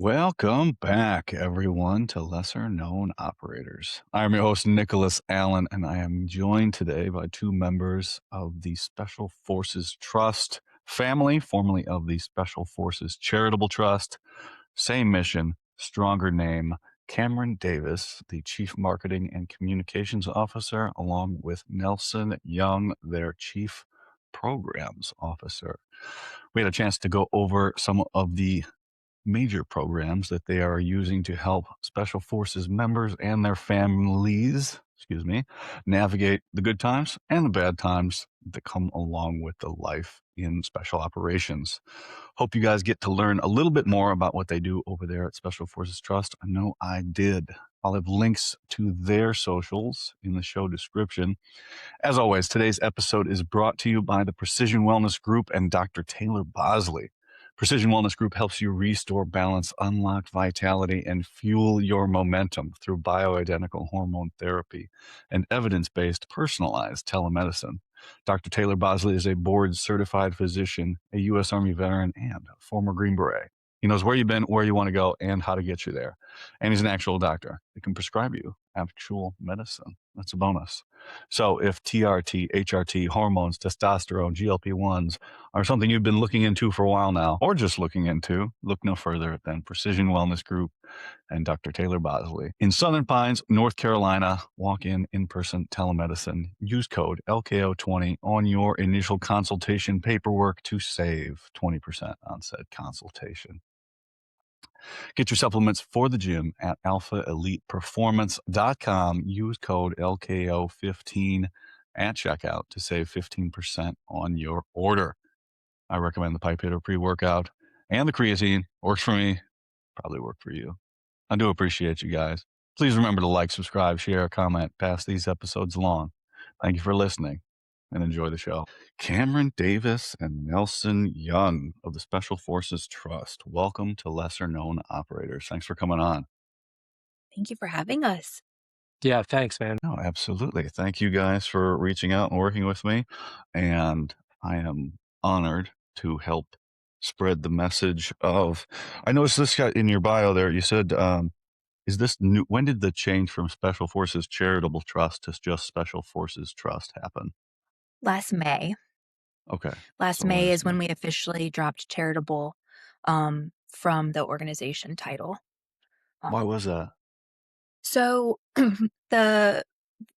Welcome back, everyone, to Lesser Known Operators. I'm your host, Nicholas Allen, and I am joined today by two members of the Special Forces Trust family, formerly of the Special Forces Charitable Trust. Same mission, stronger name. Cameron Davis, the Chief Marketing and Communications Officer, along with Nelson Young, their Chief Programs Officer. We had a chance to go over some of the major programs that they are using to help Special Forces members and their families, navigate the good times and the bad times that come along with the life in special operations. Hope you guys get to learn a little bit more about what they do over there at Special Forces Trust. I know I did. I'll have links to their socials in the show description. As always, today's episode is brought to you by the Precision Wellness Group and Dr. Taylor Bosley. Precision Wellness Group helps you restore balance, unlock vitality, and fuel your momentum through bioidentical hormone therapy and evidence-based personalized telemedicine. Dr. Taylor Bosley is a board-certified physician, a U.S. Army veteran, and a former Green Beret. He knows where you've been, where you want to go, and how to get you there. And he's an actual doctor that can prescribe you actual medicine. That's a bonus. So if TRT, HRT, hormones, testosterone, GLP-1s are something you've been looking into for a while now, or just looking into, look no further than Precision Wellness Group and Dr. Taylor Bosley. In Southern Pines, North Carolina, walk-in, in-person telemedicine. Use code LKO20 on your initial consultation paperwork to save 20% on said consultation. Get your supplements for the gym at alphaeliteperformance.com. Use code LKO15 at checkout to save 15% on your order. I recommend the Pipe Hitter pre-workout and the creatine. Works for me, probably work for you. I do appreciate you guys. Please remember to like, subscribe, share, comment, pass these episodes along. Thank you for listening and enjoy the show. Cameron Davis and Nelson Young of the Special Forces Trust. Welcome to Lesser Known Operators. Thanks for coming on. Thank you for having us. Yeah, thanks, man. No, absolutely. Thank you guys for reaching out and working with me. And I am honored to help spread the message of, I noticed this guy in your bio there. You said, is this new? When did the change from Special Forces Charitable Trust to just Special Forces Trust happen? Last May. Okay. Last So May last is when May. we officially dropped charitable from the organization title. Why Um, was that? so the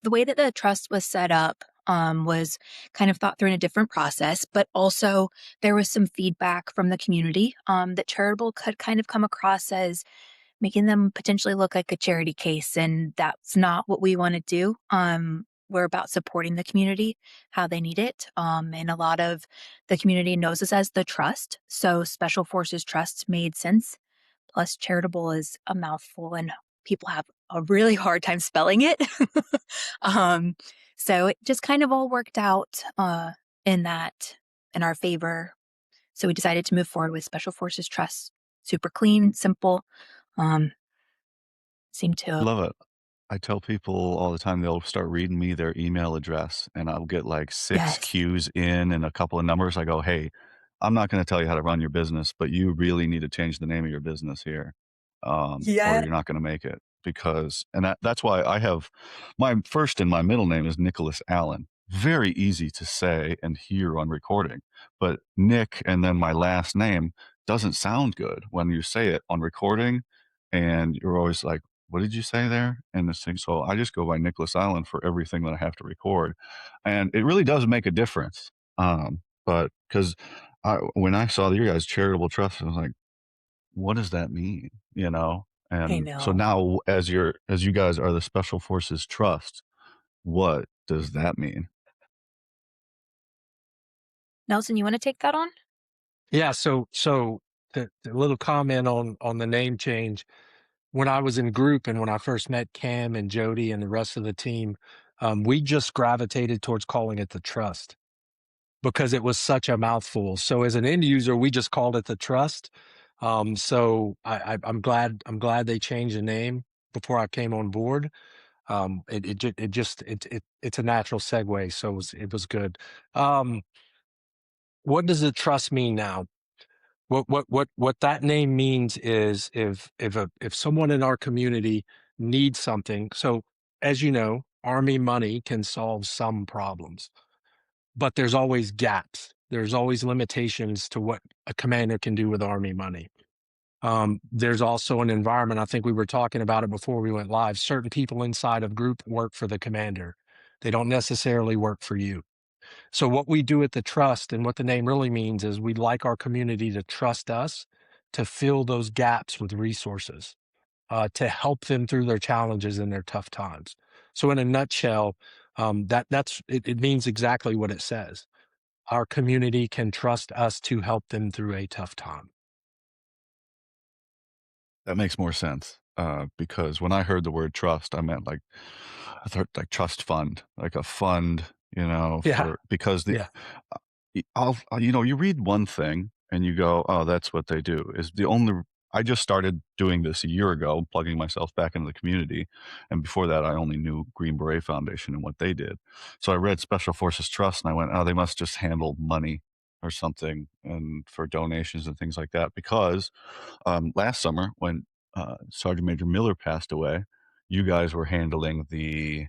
the way that the trust was set up was kind of thought through in a different process, but also there was some feedback from the community that charitable could kind of come across as making them potentially look like a charity case, and that's not what we want to do. We're about supporting the community how they need it, and a lot of the community knows us as the trust, so Special Forces Trust made sense. Plus, charitable is a mouthful, and people have a really hard time spelling it. um, so it just kind of all worked out in that in our favor. So we decided to move forward with Special Forces Trust. Super clean, simple. Um, Seem to Love it. I tell people all the time they'll start reading me their email address and I'll get like 6 yes. Q's in and a couple of numbers. I go, "Hey, I'm not gonna tell you how to run your business, but you really need to change the name of your business here, or Yeah. you're not gonna make it." Because and that's why I have my first and my middle name is Nicholas Allen. Very easy to say and hear on recording, but Nick and then my last name doesn't sound good when you say it on recording, and you're always like, "What did you say there?" And this thing. So I just go by Nicholas Allen for everything that I have to record, and it really does make a difference. But because when I saw your guys' charitable trust, I was like, "What does that mean?" You know. I And so know. now, as you guys are the Special Forces Trust, what does that mean? Nelson, you want to take that on? Yeah, so the little comment on the name change. When I was in group and when I first met Cam and Jody and the rest of the team, we just gravitated towards calling it the trust because it was such a mouthful. So as an end user, we just called it the trust. So I'm glad they changed the name before I came on board. It's a natural segue, so it was good. What does the trust mean now? What that name means is if someone in our community needs something. So as you know, Army money can solve some problems, but there's always gaps. There's always limitations to what a commander can do with Army money. There's also an environment. I think we were talking about it before we went live. Certain people inside of group work for the commander. They don't necessarily work for you. So what we do at the trust and what the name really means is we'd like our community to trust us to fill those gaps with resources, to help them through their challenges and their tough times. So in a nutshell, it means exactly what it says. Our community can trust us to help them through a tough time. That makes more sense, because when I heard the word trust, I meant like I thought like trust fund, like a fund, Yeah, for because the yeah, you read one thing and you go, "Oh, that's what they do." Is the only I just started doing this a year ago, plugging myself back into the community, and before that, I only knew Green Beret Foundation and what they did. So I read Special Forces Trust, and I went, "Oh, they must just handle money or something, and for donations and things like that." Because last summer when Sergeant Major Miller passed away, you guys were handling the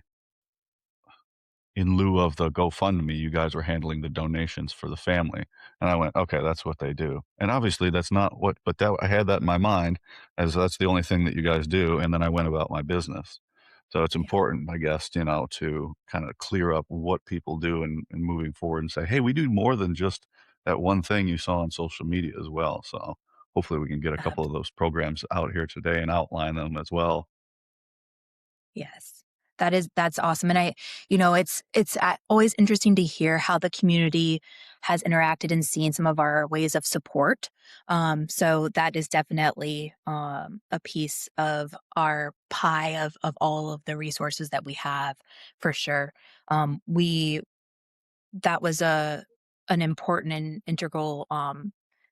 in lieu of the GoFundMe, you guys were handling the donations for the family. And I went, okay, that's what they do. And obviously that's not what, but that I had that in my mind as that's the only thing that you guys do. And then I went about my business. So it's Yeah. important, I guess, to kind of clear up what people do and moving forward and say, hey, we do more than just that one thing you saw on social media as well. So hopefully we can get a couple of those programs out here today and outline them as well. Yes. That's awesome, and always interesting to hear how the community has interacted and seen some of our ways of support. So that is definitely, a piece of our pie of all of the resources that we have, for sure. We That was an important and integral,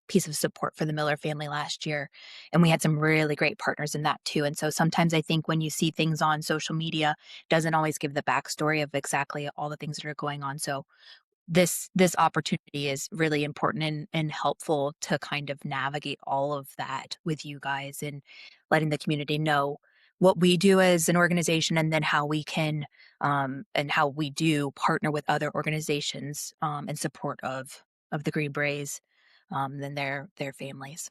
piece of support for the Miller family last year, and we had some really great partners in that too, and so sometimes I think when you see things on social media, doesn't always give the backstory of exactly all the things that are going on, so this opportunity is really important and helpful to kind of navigate all of that with you guys and letting the community know what we do as an organization and then how we can and how we do partner with other organizations in support of the Green Berets and their families.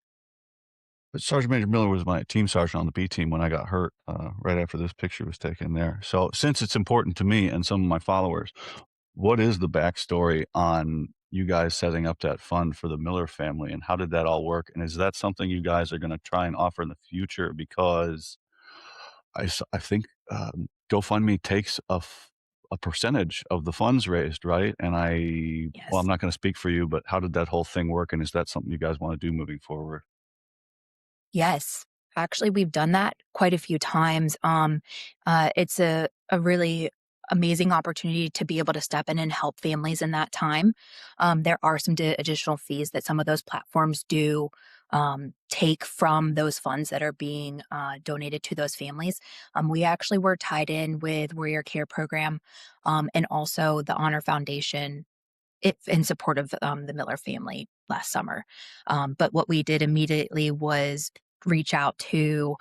But Sergeant Major Miller was my team sergeant on the B team when I got hurt, right after this picture was taken there. So, since it's important to me and some of my followers, what is the backstory on you guys setting up that fund for the Miller family, and how did that all work? And is that something you guys are going to try and offer in the future? Because I think GoFundMe takes a percentage of the funds raised, right? And well, I'm Yes. not going to speak for you, but how did that whole thing work? And is that something you guys want to do moving forward? Yes. Actually, we've done that quite a few times. It's a really amazing opportunity to be able to step in and help families in that time. There are some additional fees that some of those platforms do take from those funds that are being donated to those families. We actually were tied in with Warrior Care Program and also the Honor Foundation in support of, the Miller family last summer. But what we did immediately was reach out to,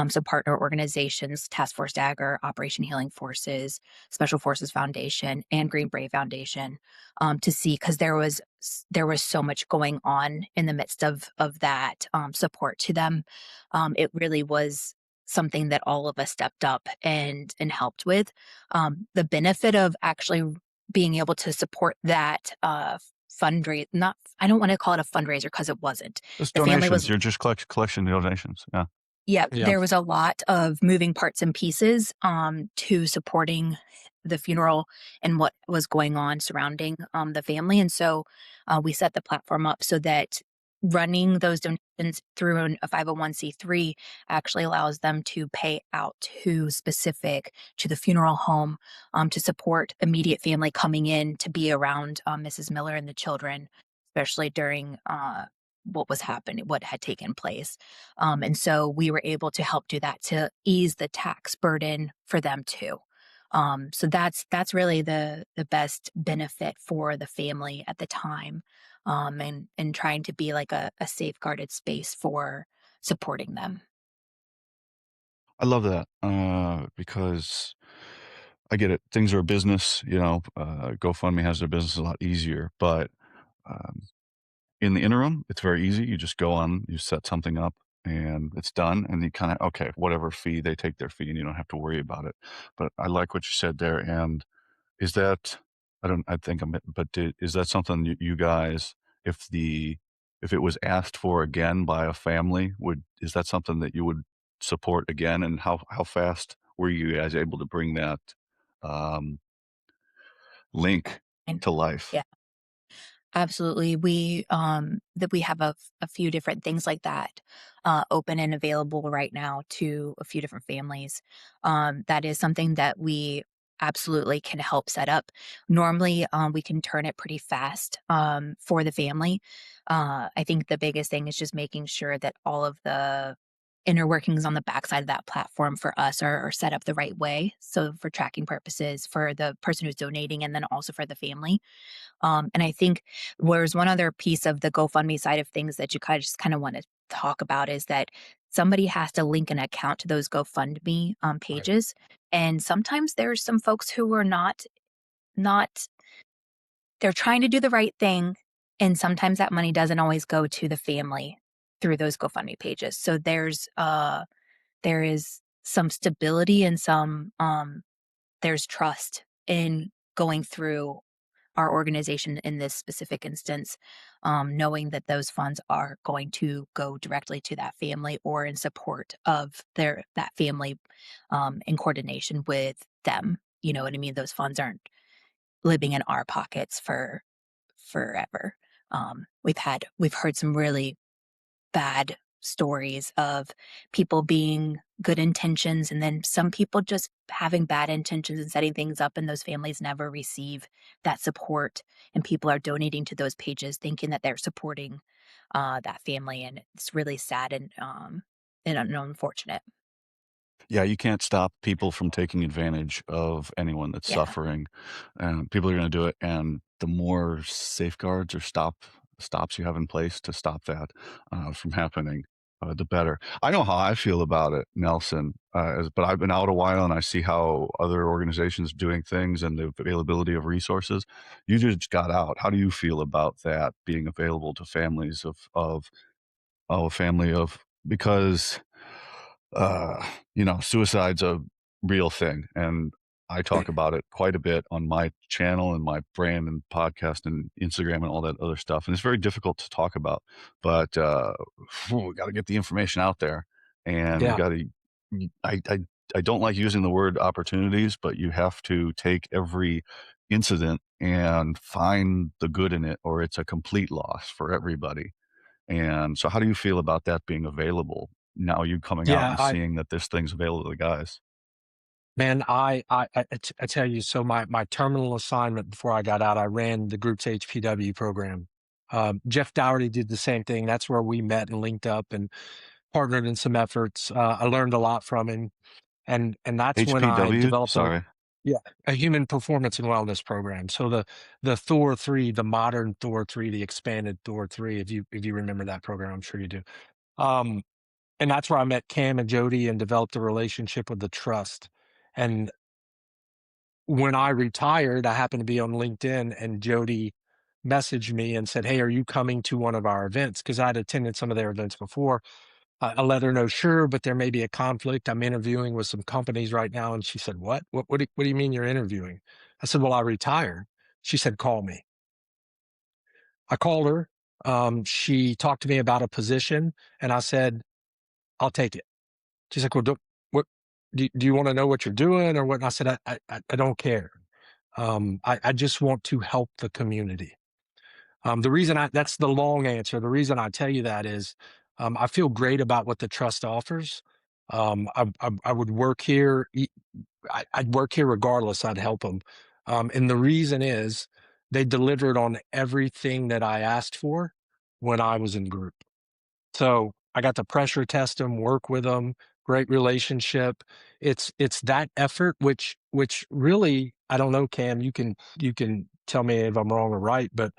some partner organizations, Task Force Dagger, Operation Healing Forces, Special Forces Foundation, and Green Beret Foundation, to see because there was so much going on in the midst of that, support to them. It really was something that all of us stepped up and helped with. The benefit of actually being able to support that, fundraise not I don't wanna call it a fundraiser because it wasn't. Just The family donations. was You're just collection donations. Yeah. Yeah, yeah. there was a lot of moving parts and pieces, to supporting the funeral and what was going on surrounding, the family, and so, we set the platform up so that running those donations through a 501(c)(3) actually allows them to pay out to the funeral home, to support immediate family coming in to be around, Mrs. Miller and the children, especially during, what had taken place. And so we were able to help do that to ease the tax burden for them too. So that's really the best benefit for the family at the time. and trying to be like a safeguarded space for supporting them. I love that, because I get it. Things are a business, GoFundMe has their business a lot easier, but, um, in the interim, it's very easy. You just go on, you set something up, and it's done, and you kinda okay, whatever fee, they take their fee, and you don't have to worry about it. But I like what you said there, and is that I think I'm but is that something you guys, if the if it was asked for again by a family, would is that something that you would support again, and how fast were you guys able to bring that, um, link And to life? yeah. Absolutely. We have a few different things like that open and available right now to a few different families. That is something that we absolutely can help set up. Normally, we can turn it pretty fast for the family. I think the biggest thing is just making sure that all of the inner workings on the backside of that platform for us are set up the right way. So for tracking purposes, for the person who's donating, and then also for the family. And I think whereas one other piece of the GoFundMe side of things that you just kind of want to talk about is that somebody has to link an account to those GoFundMe Right. pages. And sometimes there's some folks who are not they're trying to do the right thing. And sometimes that money doesn't always go to the family through those GoFundMe pages. So there is some stability and there's trust in going through our organization in this specific instance, knowing that those funds are going to go directly to that family or in support of that family, in coordination with them. You know what I mean? Those funds aren't living in our pockets for forever. We've heard some really bad stories of people being good intentions and then some people just having bad intentions and setting things up and those families never receive that support and people are donating to those pages thinking that they're supporting that family and it's really sad and unfortunate. Yeah, you can't stop people from taking advantage of anyone that's Yeah. suffering. People are gonna do it, and the more safeguards or stops you have in place to stop that, from happening, the better. I know how I feel about it, Nelson, but I've been out a while, and I see how other organizations doing things and the availability of resources. You just got out. How do you feel about that being available to families of a family of because suicide's a real thing, and I talk about it quite a bit on my channel and my brand and podcast and Instagram and all that other stuff, and it's very difficult to talk about, but, we gotta get the information out there, and we Yeah. gotta y I don't like using the word opportunities, but you have to take every incident and find the good in it, or it's a complete loss for everybody. And so how do you feel about that being available? Now you coming out Yeah. and seeing that this thing's available to the guys. Man, I tell you, so my terminal assignment before I got out, I ran the group's HPW program. Jeff Dougherty did the same thing. That's where we met and linked up and partnered in some efforts. I learned a lot from him, and that's when I HPW? developed a Sorry. yeah a human performance and wellness program. So the Thor 3, the modern Thor 3, the expanded Thor 3. If you remember that program, I'm sure you do. Um, and that's where I met Cam and Jody and developed a relationship with the trust. And when I retired, I happened to be on LinkedIn and Jody messaged me and said, "Hey, are you coming to one of our events?" Because I'd attended some of their events before. I let her know, sure, but there may be a conflict. I'm interviewing with some companies right now. And she said, "What? What do you mean you're interviewing?" I said, "Well, I retired." She said, "Call me." I called her. She talked to me about a position, and I said, "I'll take it." She's like, "Well, what do you want to know what you're doing or what?" And I said, I don't care. I just want to help the community. The reason that's the long answer. The reason I tell you that is I feel great about what the trust offers. I would work here. I'd work here regardless. I'd help them. And the reason is they delivered on everything that I asked for when I was in group. So I got to pressure test them, work with them, great relationship. It's that effort which really, I don't know, Cam, you can tell me if I'm wrong or right, but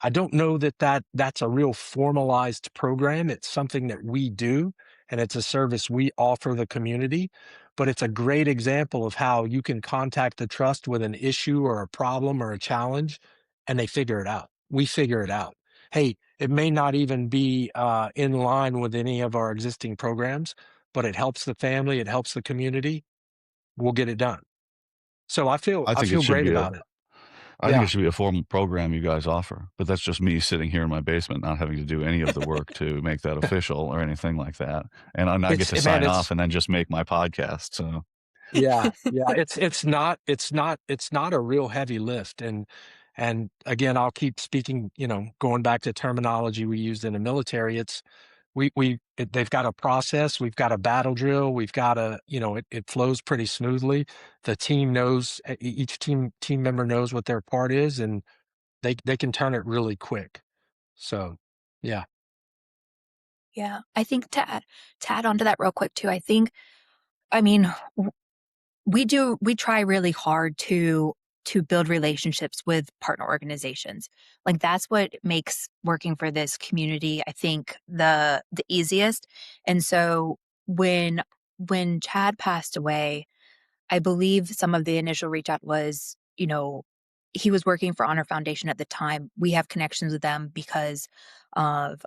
I don't know that that's a real formalized program. It's something that we do, and it's a service we offer the community. But it's a great example of how you can contact the trust with an issue or a problem or a challenge, and they figure it out. We figure it out. Hey, it may not even be in line with any of our existing programs, but it helps the family, it helps the community. We'll get it done. So I I think it feel should great be a about it. I think it Yeah. should be a formal program you guys offer, but that's just me sitting here in my basement, not having to do any of the work to make that official or anything like that, and I get to Man, sign off and then just make my podcast, so yeah, yeah, it's not a real heavy lift, and again, I'll keep speaking, going back to terminology we used in the military. It's they've got a process, we've got a battle drill, we've got a, it flows pretty smoothly. The team knows, each team member knows what their part is, and they can turn it really quick. So, yeah. Yeah, I think to add on to that real quick too, I mean, we try really hard to build relationships with partner organizations. Like, that's what makes working for this community, I think, the easiest. And so when Chad passed away, I believe some of the initial reach out was, he was working for Honor Foundation at the time. We have connections with them because of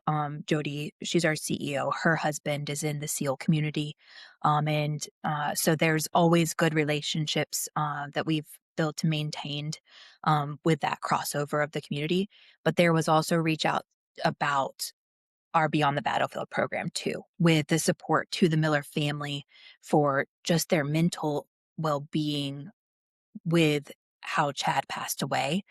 Jody. She's our CEO. Her husband is in the SEAL community, and so there's always good relationships that we've built and maintained with that crossover of the community. But there was also reach out about our Beyond the Battlefield program too, with the support to the Miller family for just their mental well-being with how Chad passed away.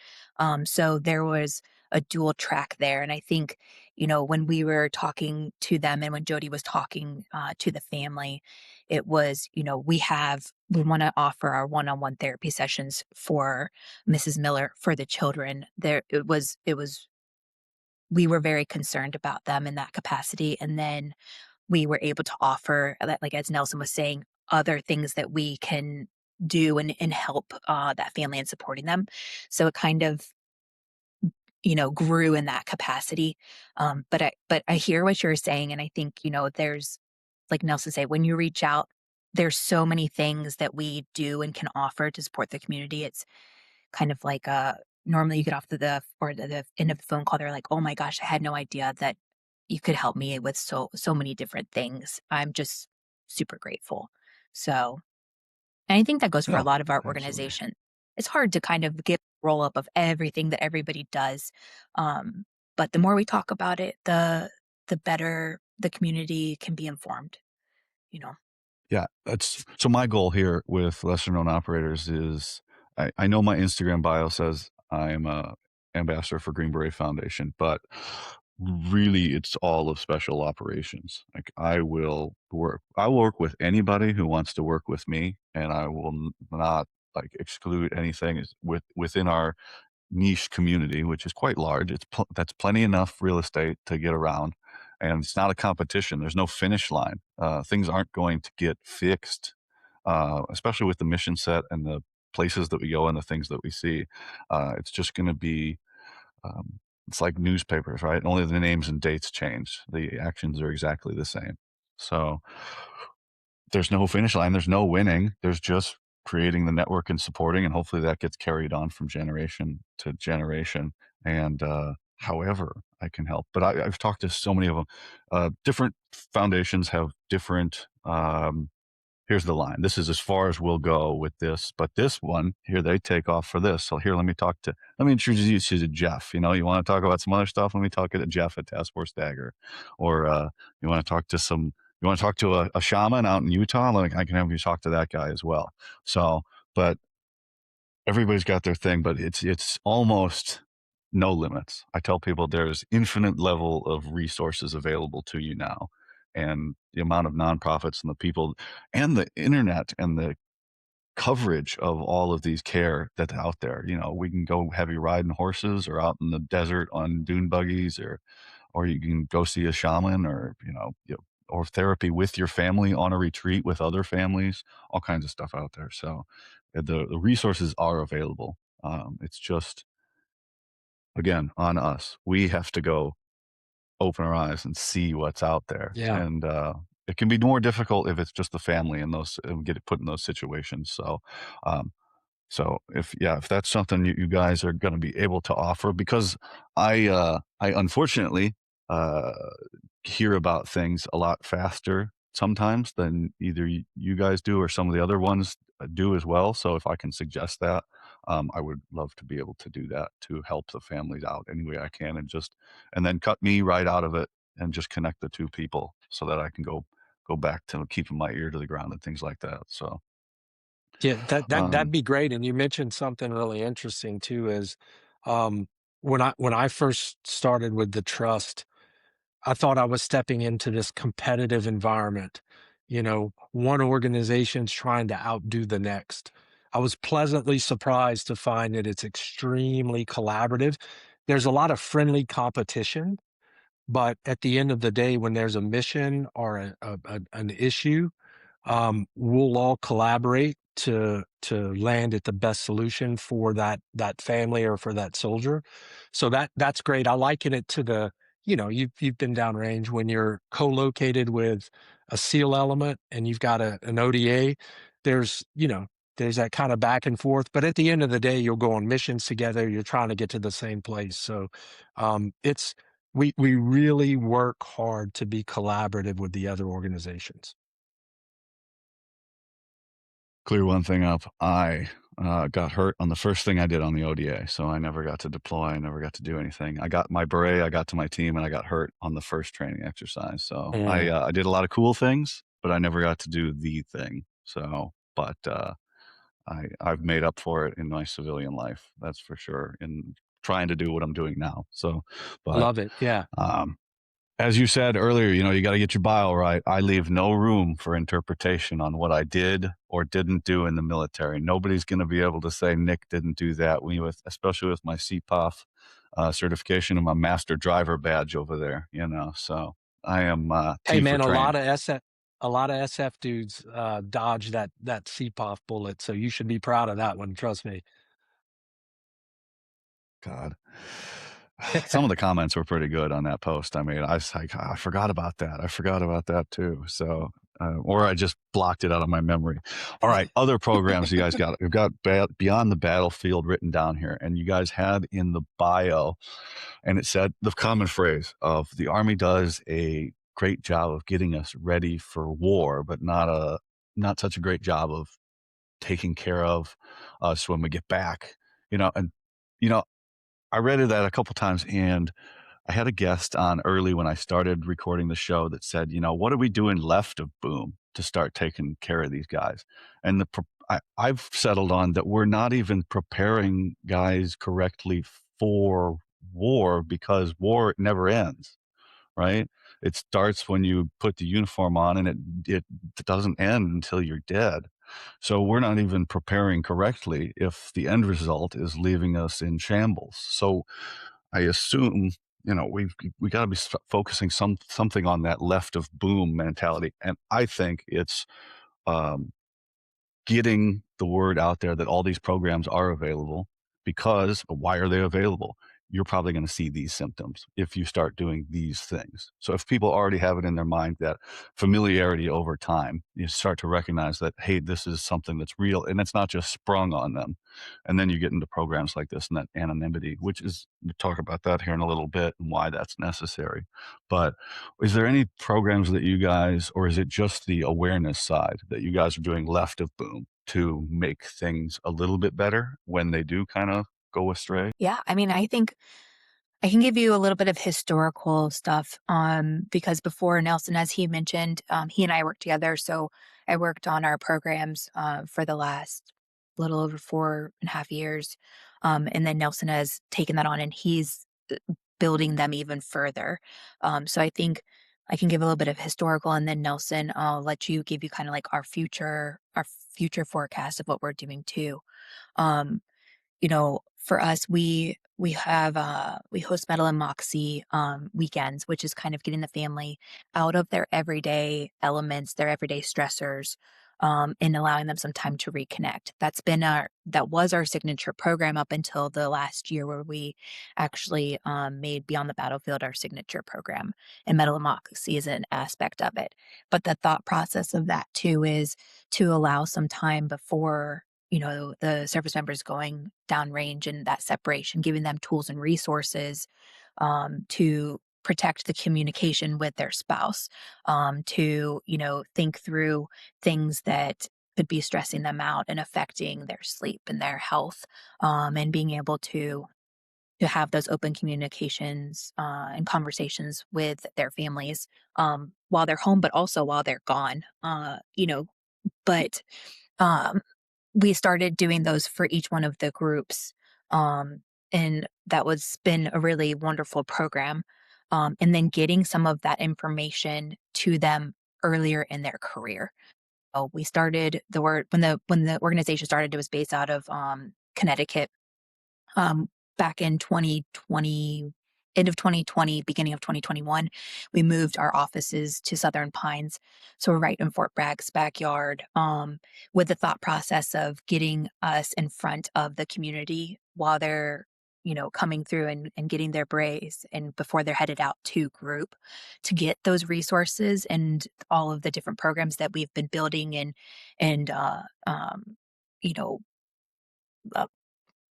So there was a dual track there. And I think, when we were talking to them and when Jody was talking to the family, it was, we want to offer our one-on-one therapy sessions for Mrs. Miller for the children. We were very concerned about them in that capacity. And then we were able to offer that, like as Nelson was saying, other things that we can do and help that family in supporting them. So it kind of, grew in that capacity. But I hear what you're saying, and I think, there's, like Nelson said, when you reach out, there's so many things that we do and can offer to support the community. It's kind of like, normally you get off the end of the phone call, they're like, "Oh my gosh, I had no idea that you could help me with so many different things." I'm just super grateful. So, and I think that goes for a yeah, lot of our absolutely. organization. It's hard to kind of get a roll up of everything that everybody does. Um, but the more we talk about it, the better the community can be informed, you know. Yeah, that's so my goal here with lesser known operators is I know my Instagram bio says I'm a ambassador for Green Beret Foundation, but really it's all of special operations. Like I will work with anybody who wants to work with me, and I will not like exclude anything within our niche community, which is quite large. That's plenty enough real estate to get around, and it's not a competition. There's no finish line. Things aren't going to get fixed, especially with the mission set and the places that we go and the things that we see. It's just going to be. It's like newspapers, right? Only the names and dates change. The actions are exactly the same. So there's no finish line. There's no winning. There's just creating the network and supporting, and hopefully that gets carried on from generation to generation. And however I can help, but I've talked to so many of them. Different foundations have different here's the line. This is as far as we'll go with this, but this one here, they take off for this. So here, let me introduce you to Jeff. You want to talk about some other stuff? Let me talk to Jeff at Task Force Dagger, or you want to talk to you want to talk to a shaman out in Utah? Like I can have you talk to that guy as well. So, but everybody's got their thing, but it's almost no limits. I tell people there's infinite level of resources available to you now, and the amount of nonprofits and the people and the internet and the coverage of all of these care that's out there. We can go heavy riding horses or out in the desert on dune buggies, or you can go see a shaman, or or therapy with your family on a retreat with other families, all kinds of stuff out there. So the resources are available. It's just again, on us. We have to go open our eyes and see what's out there. Yeah. And it can be more difficult if it's just the family and those get put in those situations. Um, so if that's something you guys are going to be able to offer, because I unfortunately uh, hear about things a lot faster sometimes than either you guys do or some of the other ones do as well. So if I can suggest that, I would love to be able to do that to help the families out any way I can, and then cut me right out of it and just connect the two people so that I can go back to keeping my ear to the ground and things like that. So Yeah, that'd um, be great. And you mentioned something really interesting too, is um, when I first started with the trust, I thought I was stepping into this competitive environment. One organization's trying to outdo the next. I was pleasantly surprised to find that it's extremely collaborative. There's a lot of friendly competition, but at the end of the day, when there's a mission or an issue, we'll all collaborate to land at the best solution for that family or for that soldier. So that's great. I liken it to you've been downrange when you're co-located with a SEAL element and you've got an ODA. There's you know there's that kind of back and forth, but at the end of the day, you'll go on missions together. You're trying to get to the same place. So it's we really work hard to be collaborative with the other organizations. clear one thing up. I got hurt on the first thing I did on the ODA, so I never got to deploy. I never got to do anything. I got my beret, I got to my team, and I got hurt on the first training exercise. So I did a lot of cool things, but I never got to do the thing. So, but I've made up for it in my civilian life. That's for sure. In trying to do what I'm doing now. So, but Love it. Yeah. um, as you said earlier, you got to get your bio right. I leave no room for interpretation on what I did or didn't do in the military. Nobody's going to be able to say Nick didn't do that. Especially with my CPOF certification and my master driver badge over there. So I am Hey T for man, a train. lot of SF dudes dodge that CPOF bullet, so you should be proud of that one, trust me. God. Some of the comments were pretty good on that post. I mean, I was like, "Oh, I forgot about that. I forgot about that too." So, or I just blocked it out of my memory. All right, other programs you guys got. We've got Beyond the Battlefield written down here, and you guys had in the bio, and it said the common phrase of the Army does a great job of getting us ready for war, but not such a great job of taking care of us when we get back. And you know, I read that a couple times, and I had a guest on early when I started recording the show that said, what are we doing left of boom to start taking care of these guys? And I've settled on that we're not even preparing guys correctly for war because war never ends, right? It starts when you put the uniform on, and it doesn't end until you're dead. So we're not even preparing correctly if the end result is leaving us in shambles. So I assume we got to be focusing something on that left of boom mentality, and I think it's um, getting the word out there that all these programs are available. Because why are they available? You're probably going to see these symptoms if you start doing these things. So if people already have it in their mind, that familiarity over time, you start to recognize that, hey, this is something that's real and it's not just sprung on them. And then you get into programs like this and that anonymity, which is, we'll talk about that here in a little bit and why that's necessary. But is there any programs that you guys, or is it just the awareness side that you guys are doing left of boom to make things a little bit better when they do kind of go astray? Yeah, I mean, I think I can give you a little bit of historical stuff, because before Nelson, as he mentioned, he and I worked together. So I worked on our programs for the last little over 4.5 years. And then Nelson has taken that on and he's building them even further. So I think I can give a little bit of historical, and then Nelson, I'll let you give you kind of like our future forecast of what we're doing too. Um, for us, we host Metal and Moxie weekends, which is kind of getting the family out of their everyday elements, their everyday stressors, and allowing them some time to reconnect. That was our signature program up until the last year where we actually made Beyond the Battlefield our signature program, and Metal Democracy is an aspect of it. But the thought process of that too is to allow some time before the service members going downrange and that separation, giving them tools and resources to protect the communication with their spouse, to think through things that could be stressing them out and affecting their sleep and their health, and being able to have those open communications and conversations with their families while they're home, but also while they're gone. But um, we started doing those for each one of the groups, um, and that was been a really wonderful program. And then getting some of that information to them earlier in their career. We started the word when the organization started. It was based out of Connecticut, um, back in 2020, end of 2020, beginning of 2021. We moved our offices to Southern Pines, so we're right in Fort Bragg's backyard, with the thought process of getting us in front of the community while they're coming through and getting their berets and before they're headed out to group to get those resources and all of the different programs that we've been building and you know uh,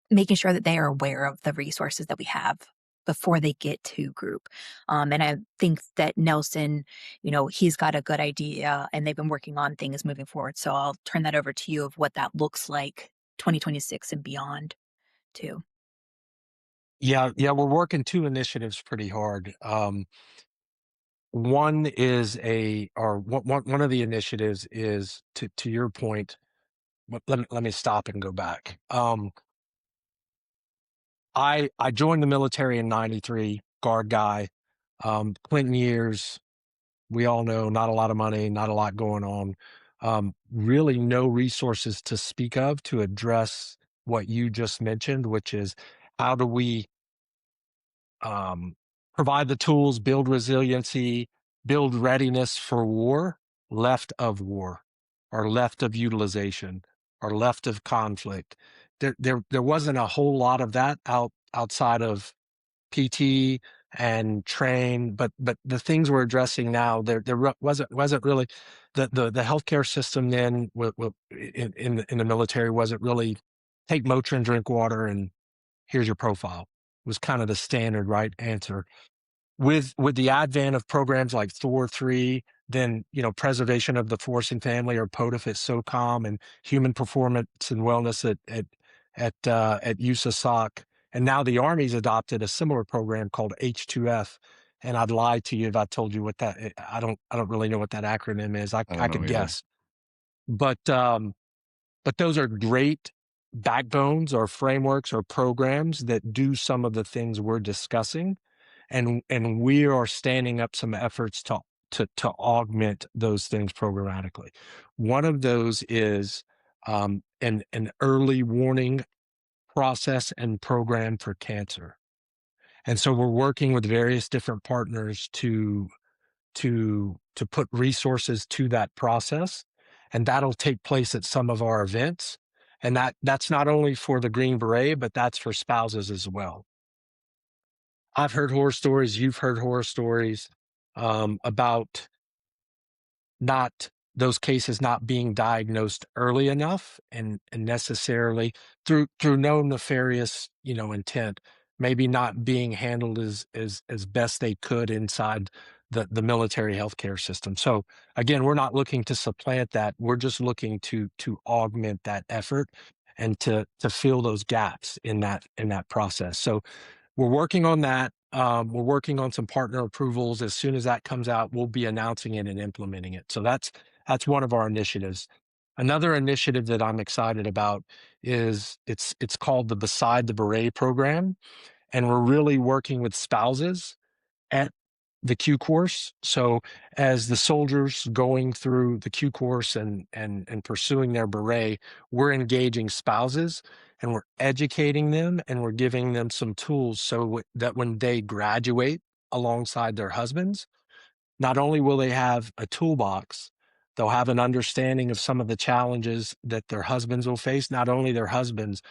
making sure that they are aware of the resources that we have before they get to group. And I think that Nelson, he's got a good idea and they've been working on things moving forward. So I'll turn that over to you of what that looks like 2026 and beyond too. Yeah, yeah, we're working 2 initiatives pretty hard. One is a or one of the initiatives is to your point. Let me stop and go back. I joined the military in '93, guard guy. Clinton years, we all know, not a lot of money, not a lot going on. Really no resources to speak of to address what you just mentioned, which is how do we um, provide the tools, build resiliency, build readiness for war, left of war, or left of utilization, or left of conflict. There wasn't a whole lot of that outside of PT and train, but the things we're addressing now, wasn't really the healthcare system then in the military wasn't really take Motrin, drink water, and here's your profile was kind of the standard right answer. With the advent of programs like Thor 3, then preservation of the force and family or POTF at SOCOM and human performance and wellness at USASOC. And now the Army's adopted a similar program called H2F. And I'd lie to you if I told you what that I don't really know what that acronym is. I I don't I know could either. guess. But those are great backbones or frameworks or programs that do some of the things we're discussing, and we are standing up some efforts to augment those things programmatically. One of those is an early warning process and program for cancer. And so we're working with various different partners to put resources to that process, and that'll take place at some of our events. And that's not only for the Green Beret, but that's for spouses as well. I've heard horror stories, you've heard horror stories about not those cases not being diagnosed early enough and necessarily through no nefarious intent, maybe not being handled as best they could inside the military healthcare system. So again, we're not looking to supplant that, we're just looking to augment that effort and to fill those gaps in that process. So we're working on that. We're working on some partner approvals. As soon as that comes out, we'll be announcing it and implementing it. So that's one of our initiatives. Another initiative that I'm excited about is it's called the Beside the Beret program, and we're really working with spouses at the Q course. So as the soldiers going through the Q course and pursuing their beret, we're engaging spouses and we're educating them and we're giving them some tools so that when they graduate alongside their husbands, not only will they have a toolbox, They'll have an understanding of some of the challenges that their husbands will face, not only their husbands,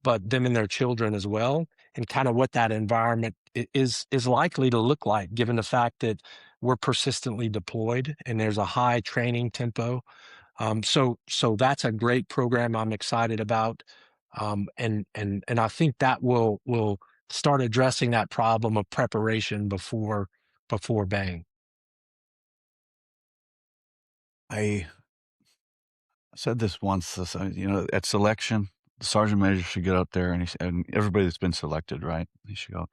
but them and their children as well, and kind of what that environment is likely to look like, given the fact that we're persistently deployed and there's a high training tempo. So that's a great program I'm excited about, and I think that will start addressing that problem of preparation before bang. I said this once, at selection, the sergeant major should get up there and and everybody that's been selected, right? He should go,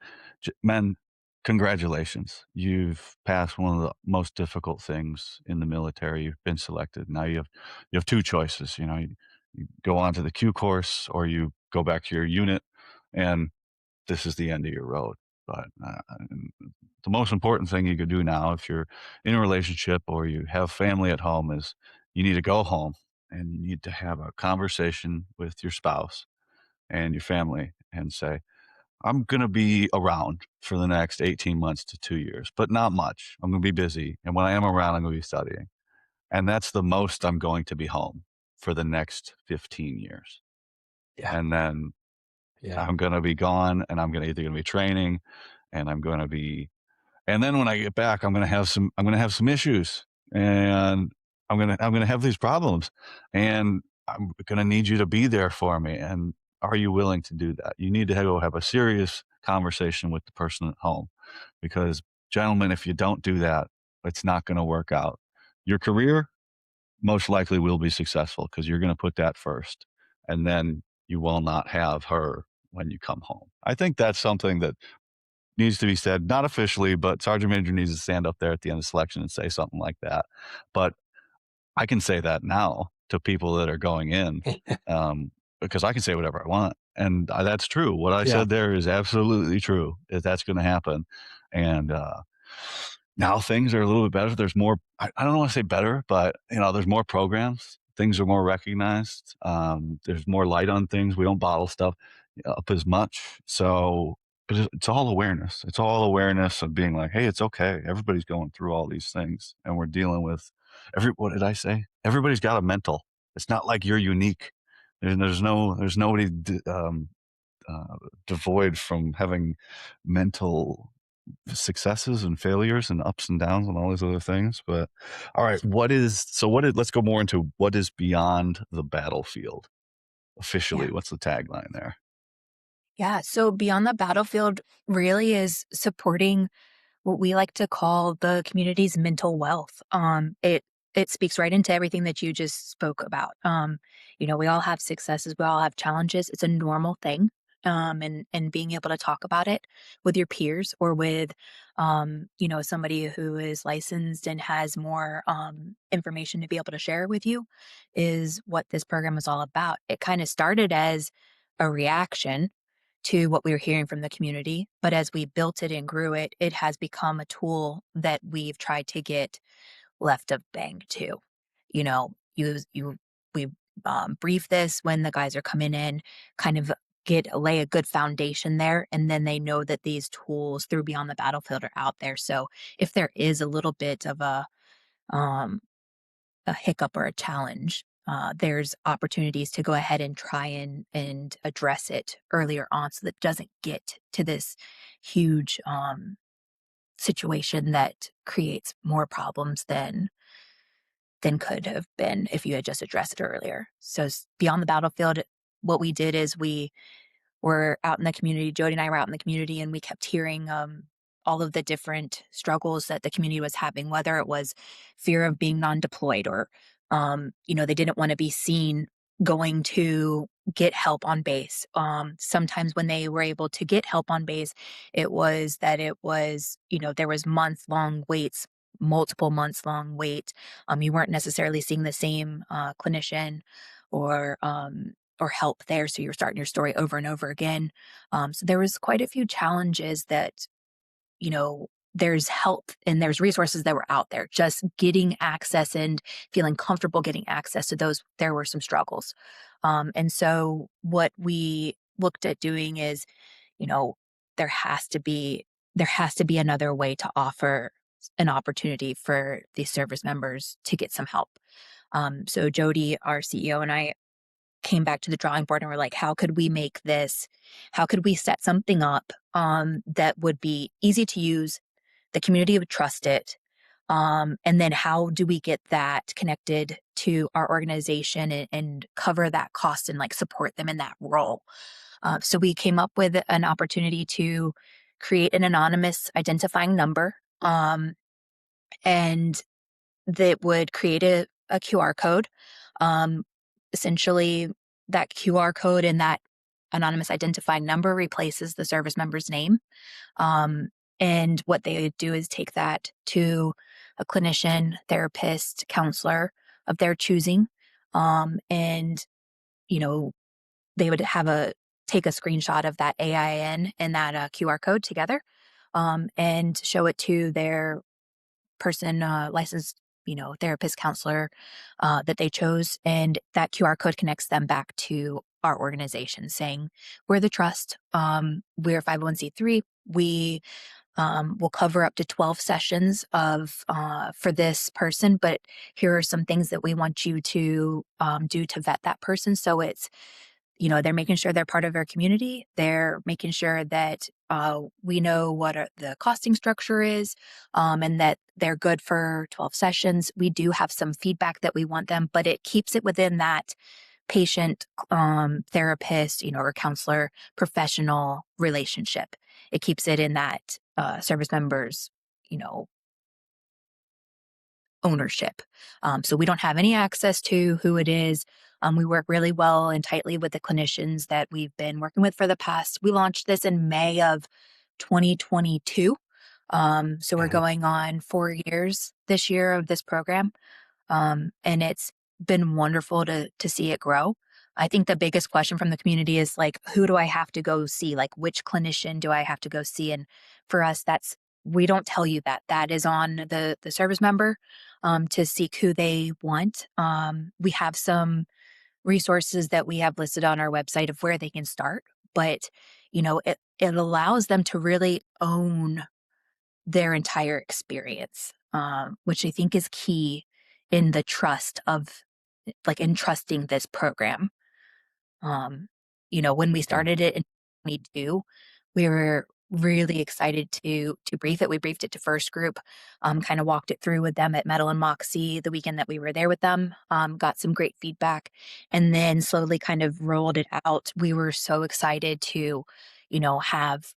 Men, congratulations. You've passed one of the most difficult things in the military. You've been selected. Now you have two choices. You go on to the Q course or you go back to your unit, and this is the end of your road. But the most important thing you could do now, if you're in a relationship or you have family at home, is you need to go home and you need to have a conversation with your spouse and your family and say, I'm going to be around for the next 18 months to 2 years, but not much. I'm going to be busy. And when I am around, I'm going to be studying. And that's the most I'm going to be home for the next 15 years. Yeah, And then yeah. I'm gonna be gone, and I'm gonna either gonna be training, and I'm gonna be and then when I get back, I'm gonna have some issues, and I'm gonna have these problems, and I'm gonna need you to be there for me, and are you willing to do that? You need to go have a serious conversation with the person at home, because, gentlemen, if you don't do that, it's not gonna work out. Your career most likely will be successful because 'cause you're gonna put that first, and then you will not have her when you come home. I think that's something that needs to be said, not officially, but Sergeant Major needs to stand up there at the end of selection and say something like that. But I can say that now to people that are going in, because I can say whatever I want, and, that's true. What I Yeah. said there is absolutely true, that's gonna happen, and, now things are a little bit better. There's more. I don't want to say better, but there's more programs. Things are more recognized. There's more light on things. We don't bottle stuff up as much. So, but it's all awareness. It's all awareness of being like, hey, it's okay. Everybody's going through all these things, and we're dealing with every. What did I say? Everybody's got a mental. It's not like you're unique. There's nobody devoid from having mental successes and failures and ups and downs and all these other things. But all right, let's go more into what is beyond the battlefield Yeah. officially. What's the tagline there? Yeah. So beyond the battlefield really is supporting what we like to call the community's mental wealth. It speaks right into everything that you just spoke about. We all have successes, we all have challenges. It's a normal thing. And being able to talk about it with your peers or with somebody who is licensed and has more information to be able to share with you is what this program is all about. It kind of started as a reaction to what we were hearing from the community. But as we built it and grew it, it has become a tool that we've tried to get left of bang to. We brief this when the guys are coming in, kind of lay a good foundation there, and then they know that these tools through Beyond the Battlefield are out there. So if there is a little bit of um, a hiccup or a challenge, there's opportunities to go ahead and try and address it earlier on so that it doesn't get to this huge situation that creates more problems than could have been if you had just addressed it earlier. So beyond the battlefield, what we did is we were out in the community. Jody and I were out in the community, and we kept hearing all of the different struggles that the community was having, whether it was fear of being non-deployed or, they didn't want to be seen going to get help on base. Sometimes when they were able to get help on base, there was month-long waits, multiple months long wait. You weren't necessarily seeing the same clinician or or help there. So you're starting your story over and over again. So there was quite a few challenges that, there's help and there's resources that were out there. Just getting access and feeling comfortable getting access to those, there were some struggles. And so what we looked at doing is, you know, there has to be there has to be another way to offer an opportunity for these service members to get some help. So Jody, our CEO, and I came back to the drawing board and we're like, how could we set something up that would be easy to use, the community would trust it, and then how do we get that connected to our organization and cover that cost and like support them in that role. So we came up with an opportunity to create an anonymous identifying number, and that would create a QR code. Um, Essentially, that QR code and that anonymous identifying number replaces the service member's name. Um, and what they would do is take that to a clinician, therapist, counselor of their choosing. And, you know, they would take a screenshot of that AIN and that QR code together, and show it to their person, licensed, therapist, counselor, that they chose. And that QR code connects them back to our organization saying, we're the trust. We're 501(c)(3). We will cover up to 12 sessions of for this person, but here are some things that we want you to do to vet that person. So it's, they're making sure they're part of our community. They're making sure that we know what the costing structure is, and that they're good for 12 sessions. We do have some feedback that we want them, but it keeps it within that patient, therapist, or counselor professional relationship. It keeps it in that service members, you know, ownership. So we don't have any access to who it is. We work really well and tightly with the clinicians that we've been working with for the past. We launched this in May of 2022. So we're Mhm. going on 4 years this year of this program. And it's been wonderful to see it grow. I think the biggest question from the community is like, who do I have to go see? Like, which clinician do I have to go see? And for us, we don't tell you that. That is on the service member, to seek who they want. We have some resources that we have listed on our website of where they can start, but it allows them to really own their entire experience, which I think is key in the trust of, like, entrusting this program. Um, when we Yeah. started it in 22, we were really excited to brief it. We briefed it to First Group, kind of walked it through with them at Metal and Moxie the weekend that we were there with them, got some great feedback, and then slowly kind of rolled it out. We were so excited to, have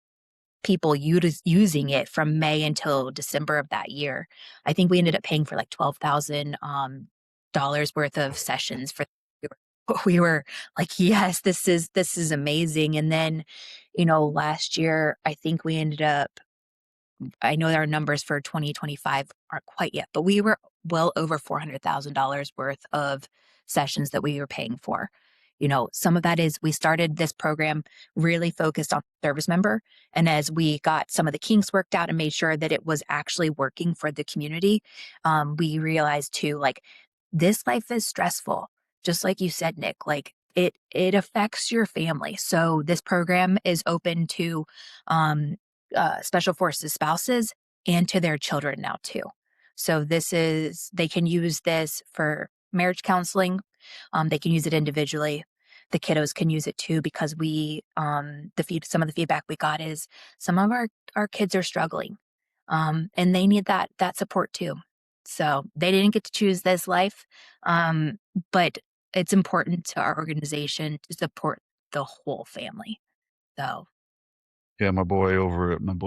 people using it from May until December of that year. I think we ended up paying for like $12,000 dollars worth of sessions for. We were like, yes, this is amazing. And then, last year I think we ended up, I know our numbers for 2025 aren't quite yet, but we were well over $400,000 worth of sessions that we were paying for. Some of that is we started this program really focused on service member. And as we got some of the kinks worked out and made sure that it was actually working for the community, we realized too, like, this life is stressful. Just like you said, Nick, like it affects your family. So this program is open to um, special forces spouses and to their children now too. So they can use this for marriage counseling. They can use it individually. The kiddos can use it too because some of the feedback we got is some of our kids are struggling, and they need that support too. So they didn't get to choose this life, um, but it's important to our organization to support the whole family. So Yeah, my boy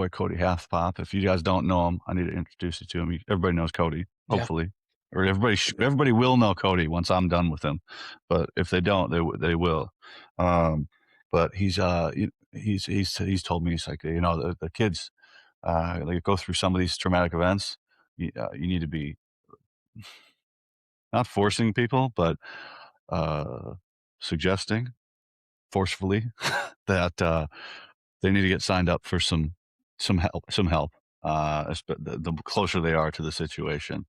Cody Halfpop. If you guys don't know him, I need to introduce you to him. Everybody knows Cody, Yeah. hopefully, or everybody will know Cody once I'm done with him. But if they don't, they will. Um, but he's told me, he's like, the kids, like, go through some of these traumatic events. You need to be not forcing people, but uh, suggesting forcefully that they need to get signed up for some help. The closer they are to the situation,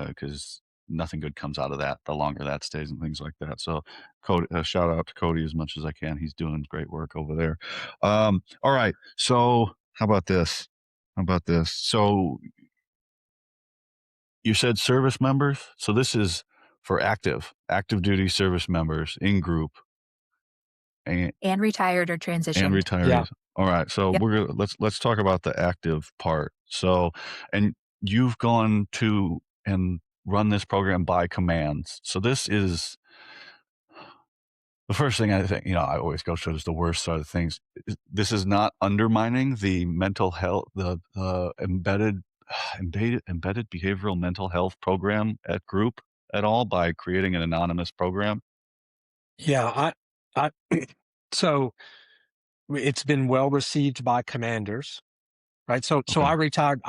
because nothing good comes out of that the longer that stays and things like that. So, Cody, shout out to Cody as much as I can. He's doing great work over there. All right. So, how about this? So You said service members? So this is for active duty service members in group and And retired or transitioned. Yeah. retirees. All right, so Yep. let's talk about the active part. So, and you've gone to and run this program by commands. So this is the first thing I think, I always go to is the worst side of things. This is not undermining the mental health, the embedded behavioral mental health program at group at all by creating an anonymous program. Yeah. I so it's been well received by commanders, right? So Okay. I retired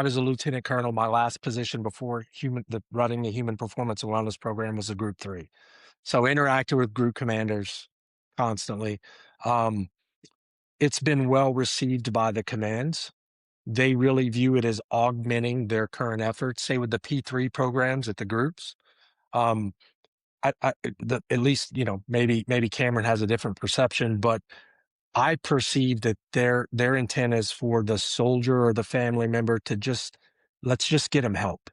as a lieutenant colonel. My last position before running the human performance and wellness program was a group 3. So interacted with group commanders constantly. Um, it's been well received by the commands. They really view it as augmenting their current efforts, say with the P3 programs at the groups. Um, at least, maybe Cameron has a different perception, but I perceive that their intent is for the soldier or the family member to let's just get them help.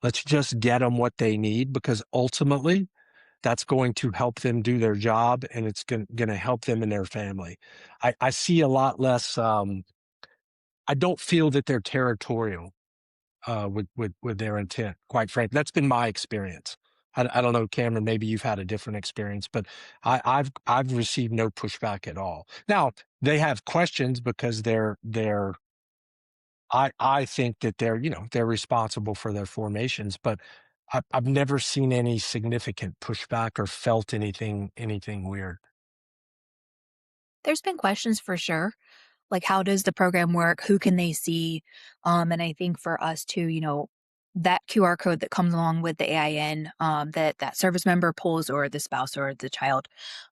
Let's just get them what they need, because ultimately that's going to help them do their job, and it's going to help them and their family. I see a lot less. I don't feel that they're territorial with their intent. Quite frankly, that's been my experience. I don't know, Cameron. Maybe you've had a different experience, but I've received no pushback at all. Now they have questions because they're I think that they're responsible for their formations, but I've never seen any significant pushback or felt anything weird. There's been questions for sure. Like, how does the program work? Who can they see? And I think for us too, that QR code that comes along with the AIN, that service member pulls, or the spouse or the child.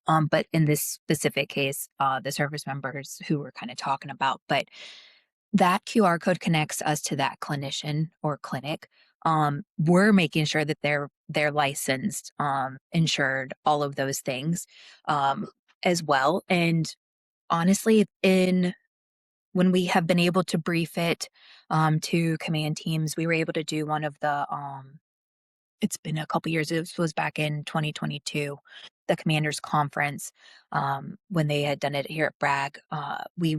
But in this specific case, the service members who we're kind of talking about, but that QR code connects us to that clinician or clinic. We're making sure that they're licensed, insured, all of those things, as well. And honestly, in when we have been able to brief it, to command teams, we were able to do one of the, it's been a couple years, this was back in 2022, the commanders conference, when they had done it here at Bragg, we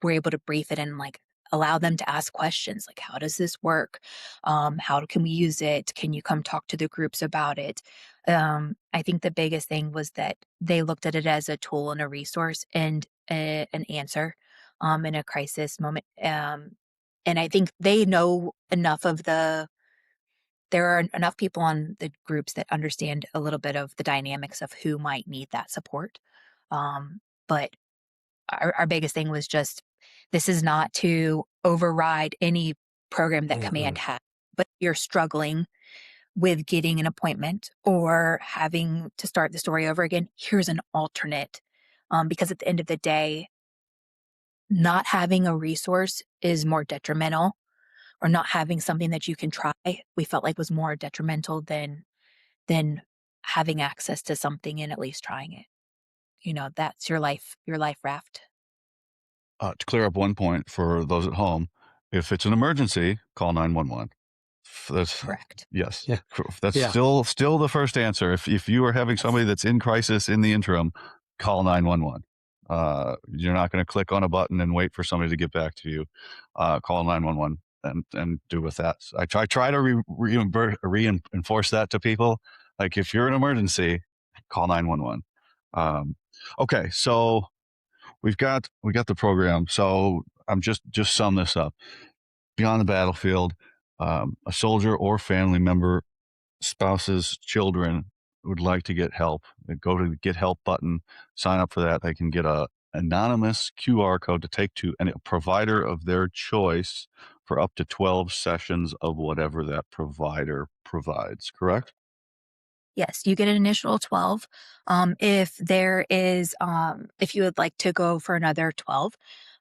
were able to brief it and, like, allow them to ask questions like, "How does this work? How can we use it? Can you come talk to the groups about it?" I think the biggest thing was that they looked at it as a tool and a resource and an answer, in a crisis moment, and I think they know enough of there are enough people on the groups that understand a little bit of the dynamics of who might need that support. But our biggest thing was just, this is not to override any program that command Mm-mm. has, but you're struggling with getting an appointment or having to start the story over again. Here's an alternate. Because at the end of the day, not having a resource is more detrimental, or not having something that you can try, we felt like was more detrimental than having access to something and at least trying it. That's your life raft. To clear up one point for those at home, if it's an emergency, call 911. That's Correct. yes. Yeah. That's Yeah. still the first answer. If you are having Yes. somebody that's in crisis in the interim, call 911. You're not going to click on a button and wait for somebody to get back to you. Call 911 and do with that. So I try to reinforce that to people. Like, if you're an emergency, call 911. Um, okay, so we got the program. So I'm just sum this up. Beyond the battlefield, a soldier or family member, spouses, children would like to get help. They go to the Get Help button, sign up for that. They can get a anonymous QR code to take to a provider of their choice for up to 12 sessions of whatever that provider provides. Correct? Yes, you get an initial 12. If you would like to go for another 12,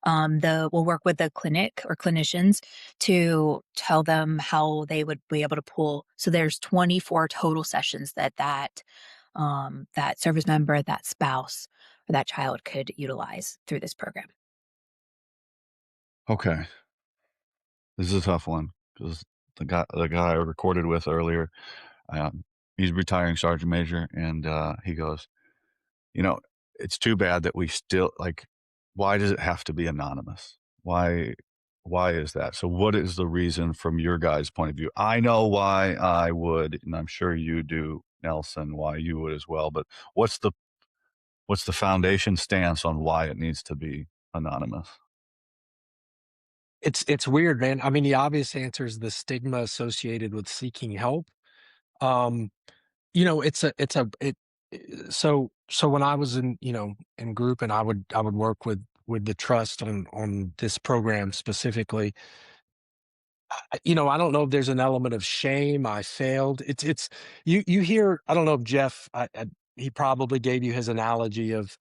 we'll work with the clinic or clinicians to tell them how they would be able to pull. So there's 24 total sessions that service member, that spouse, or that child could utilize through this program. Okay. This is a tough one because the guy I recorded with earlier, um, he's retiring sergeant major, and he goes, you know, it's too bad that we still like. Why does it have to be anonymous? Why is that? So, what is the reason from your guys' point of view? I know why I would, and I'm sure you do, Nelson. Why you would as well. But what's the what's the foundation stance on why it needs to be anonymous? It's weird, man. I mean, the obvious answer is the stigma associated with seeking help. Um, so when I was in, in group, and I would work with the trust on this program specifically. I don't know if there's an element of shame. I failed. It's you hear. I don't know if Jeff. He probably gave you his analogy of,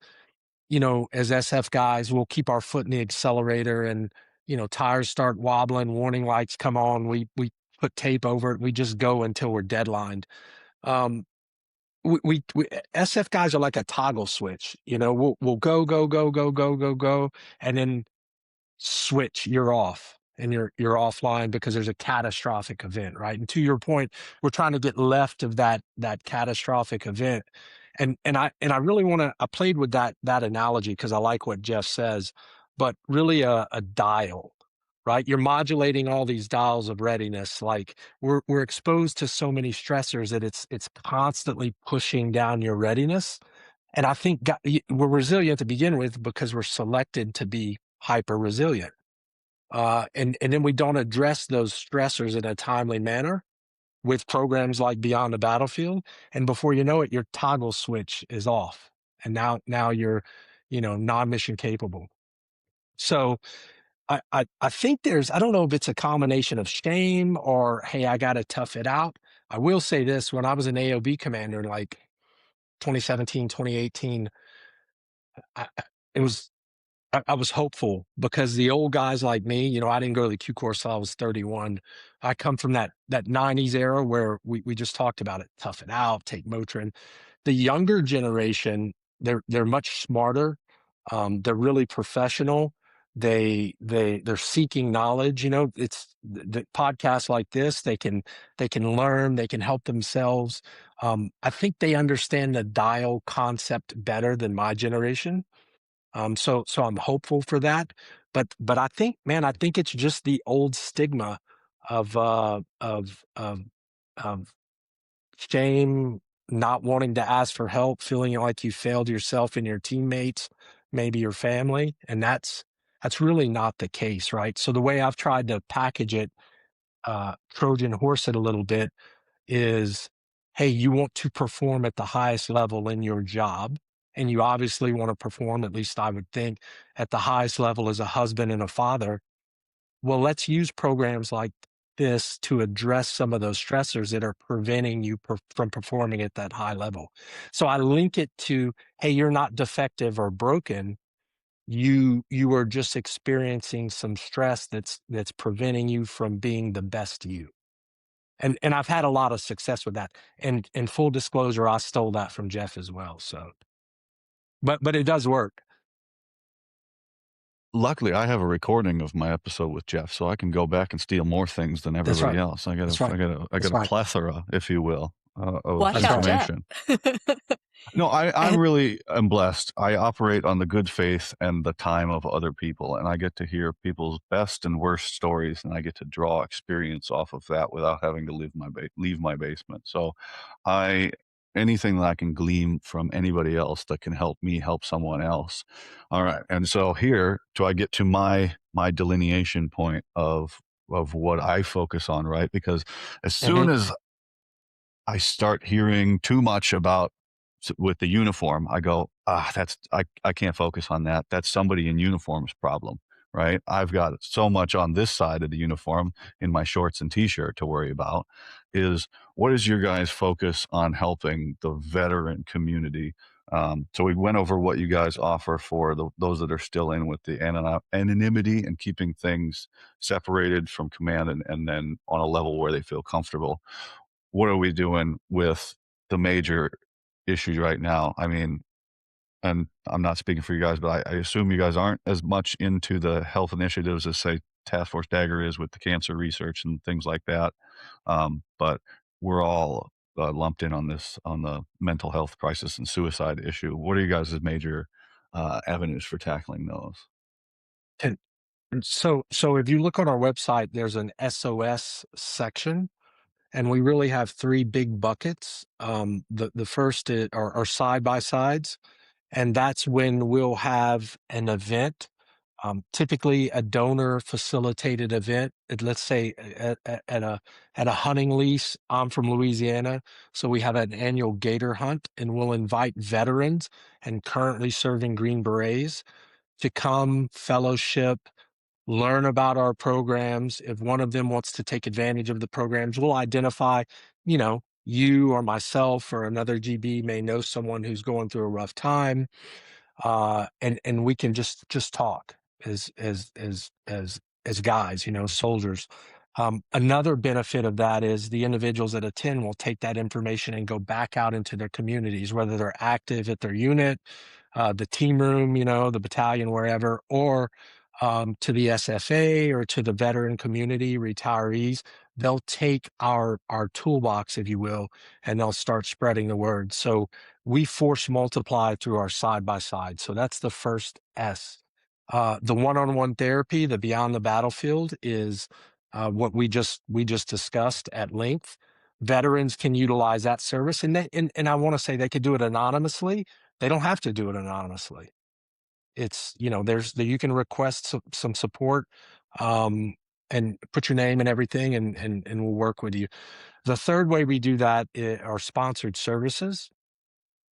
as SF guys, we'll keep our foot in the accelerator, and tires start wobbling, warning lights come on. We put tape over it. We just go until we're deadlined. Um, we SF guys are like a toggle switch. We'll go, and then switch, you're off, and you're offline because there's a catastrophic event, right? And to your point, we're trying to get left of that catastrophic event. And I really want to, I played with that analogy because I like what Jeff says, but really a dial, right? You're modulating all these dials of readiness. Like we're exposed to so many stressors that it's constantly pushing down your readiness. And I think we're resilient to begin with because we're selected to be hyper resilient. And then we don't address those stressors in a timely manner with programs like Beyond the Battlefield. And before you know it, your toggle switch is off. And now you're, non-mission capable. So I think I don't know if it's a combination of shame or, hey, I got to tough it out. I will say this: when I was an AOB commander, like 2017, 2018, I, I- it was I was hopeful because the old guys like me, I didn't go to the Q course till I was 31. I come from that 90s era where we just talked about it, tough it out, take Motrin. The younger generation, they're much smarter. They're really professional. They're seeking knowledge. It's the podcasts like this. They can learn. They can help themselves. I think they understand the dial concept better than my generation. So I'm hopeful for that, but I think, man, I think it's just the old stigma of of shame, not wanting to ask for help, feeling like you failed yourself and your teammates, maybe your family, and that's really not the case, right? So the way I've tried to package it, Trojan horse it a little bit, is, hey, you want to perform at the highest level in your job. And you obviously want to perform, at least I would think, at the highest level as a husband and a father. Well, let's use programs like this to address some of those stressors that are preventing you from performing at that high level. So I link it to, hey, you're not defective or broken. You are just experiencing some stress that's preventing you from being the best you. And I've had a lot of success with that. And in full disclosure, I stole that from Jeff as well. So, but it does work. Luckily, I have a recording of my episode with Jeff, so I can go back and steal more things than That's everybody right. else. I got That's a I right. got a I got That's a right. plethora, if you will, of Watch That's out, right. Jeff. information. No, I really am blessed. I operate on the good faith and the time of other people, and I get to hear people's best and worst stories, and I get to draw experience off of that without having to leave my basement. So, I anything that I can glean from anybody else that can help me help someone else. All right, and so here, do I get to my delineation point of what I focus on, right? Because as Hmm. soon as I start hearing too much about with the uniform, I go, I can't focus on that. That's somebody in uniform's problem, right? I've got so much on this side of the uniform in my shorts and t-shirt to worry about. Is what is your guys' focus on helping the veteran community? So we went over what you guys offer for those that are still in with the anonymity and keeping things separated from command and then on a level where they feel comfortable. What are we doing with the major issues right now? I mean, and I'm not speaking for you guys, but I assume you guys aren't as much into the health initiatives as, say, task force Dagger is with the cancer research and things like that. But we're all lumped in on this on the mental health crisis and suicide issue. What are you guys' major avenues for tackling those? And so if you look on our website, there's an SOS section, and we really have three big buckets. The first are side by sides, and that's when we'll have an event, typically a donor facilitated event. Let's say at a hunting lease. I'm from Louisiana, so we have an annual gator hunt, and we'll invite veterans and currently serving Green Berets to come fellowship, learn about our programs. If one of them wants to take advantage of the programs, we'll identify, you or myself or another GB may know someone who's going through a rough time, and we can just talk as guys, soldiers. Another benefit of that is the individuals that attend will take that information and go back out into their communities, whether they're active at their unit, the team room, the battalion, wherever, or to the SFA or to the veteran community, retirees. They'll take our toolbox, if you will, and they'll start spreading the word. So we force multiply through our side by side. So that's the first S. The one-on-one therapy, the beyond the battlefield, is what we just discussed at length. Veterans can utilize that service, and I want to say they could do it anonymously. They don't have to do it anonymously. It's you can request some support, and put your name and everything, and we'll work with you. The third way we do that are sponsored services,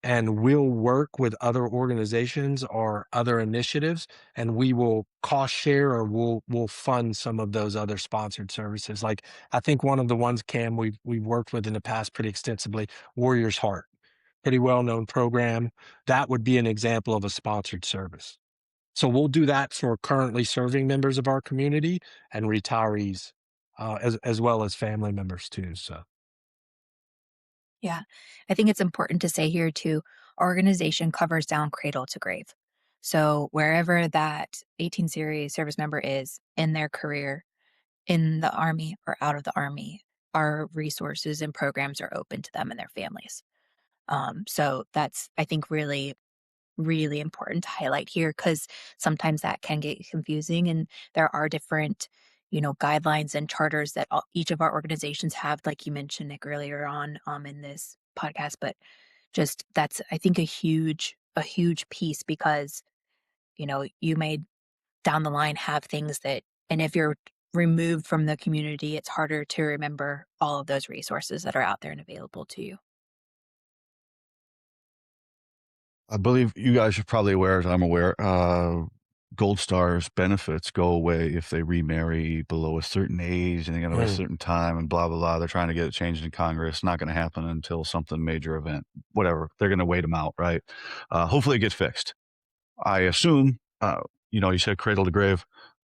and we'll work with other organizations or other initiatives, and we will cost share, or we'll fund some of those other sponsored services. Like, I think one of the ones, Cam, we've worked with in the past pretty extensively, Warrior's Heart, pretty well known program. That would be an example of a sponsored service. So we'll do that for currently serving members of our community and retirees, as well as family members too. So Yeah. I think it's important to say here too, our organization covers down cradle to grave. So wherever that 18 series service member is in their career, in the Army or out of the Army, our resources and programs are open to them and their families. So that's, I think, really, really important to highlight here because sometimes that can get confusing and there are different, guidelines and charters that each of our organizations have, like you mentioned, Nick, earlier on in this podcast. But just that's, I think, a huge piece because, you may down the line have things that, and if you're removed from the community, it's harder to remember all of those resources that are out there and available to you. I believe you guys are probably aware, as I'm aware, Gold Star's benefits go away if they remarry below a certain age and they got to wait a mm, certain time and blah, blah, blah. They're trying to get it changed in Congress. Not going to happen until something major event, whatever. They're going to wait them out, right? Hopefully it gets fixed. I assume, you said cradle to grave,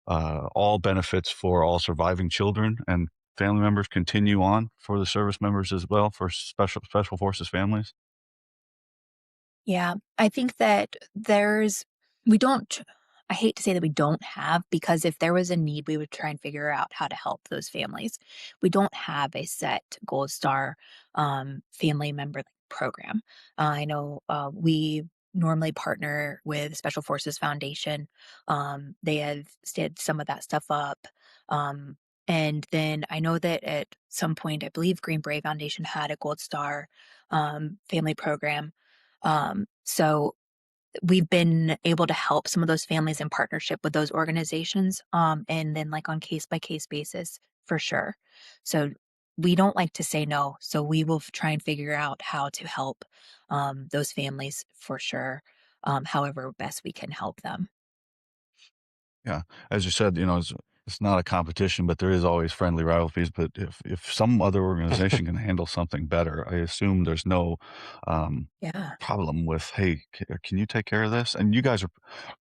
all benefits for all surviving children and family members continue on for the service members as well for special forces families. Yeah, I think that we don't, I hate to say that we don't have, because if there was a need, we would try and figure out how to help those families. We don't have a set Gold Star family member program. I know we normally partner with Special Forces Foundation. They have stood some of that stuff up. Um, and then I know that at some point, I believe Green Beret Foundation had a Gold Star family program. So we've been able to help some of those families in partnership with those organizations, and then like on case by case basis for sure. So we don't like to say no. So we will try and figure out how to help those families for sure, however best we can help them. Yeah, as you said, it's not a competition, but there is always friendly rivalries. But if some other organization can handle something better, I assume there's no um, Yeah. problem with, hey, can you take care of this? And you guys are,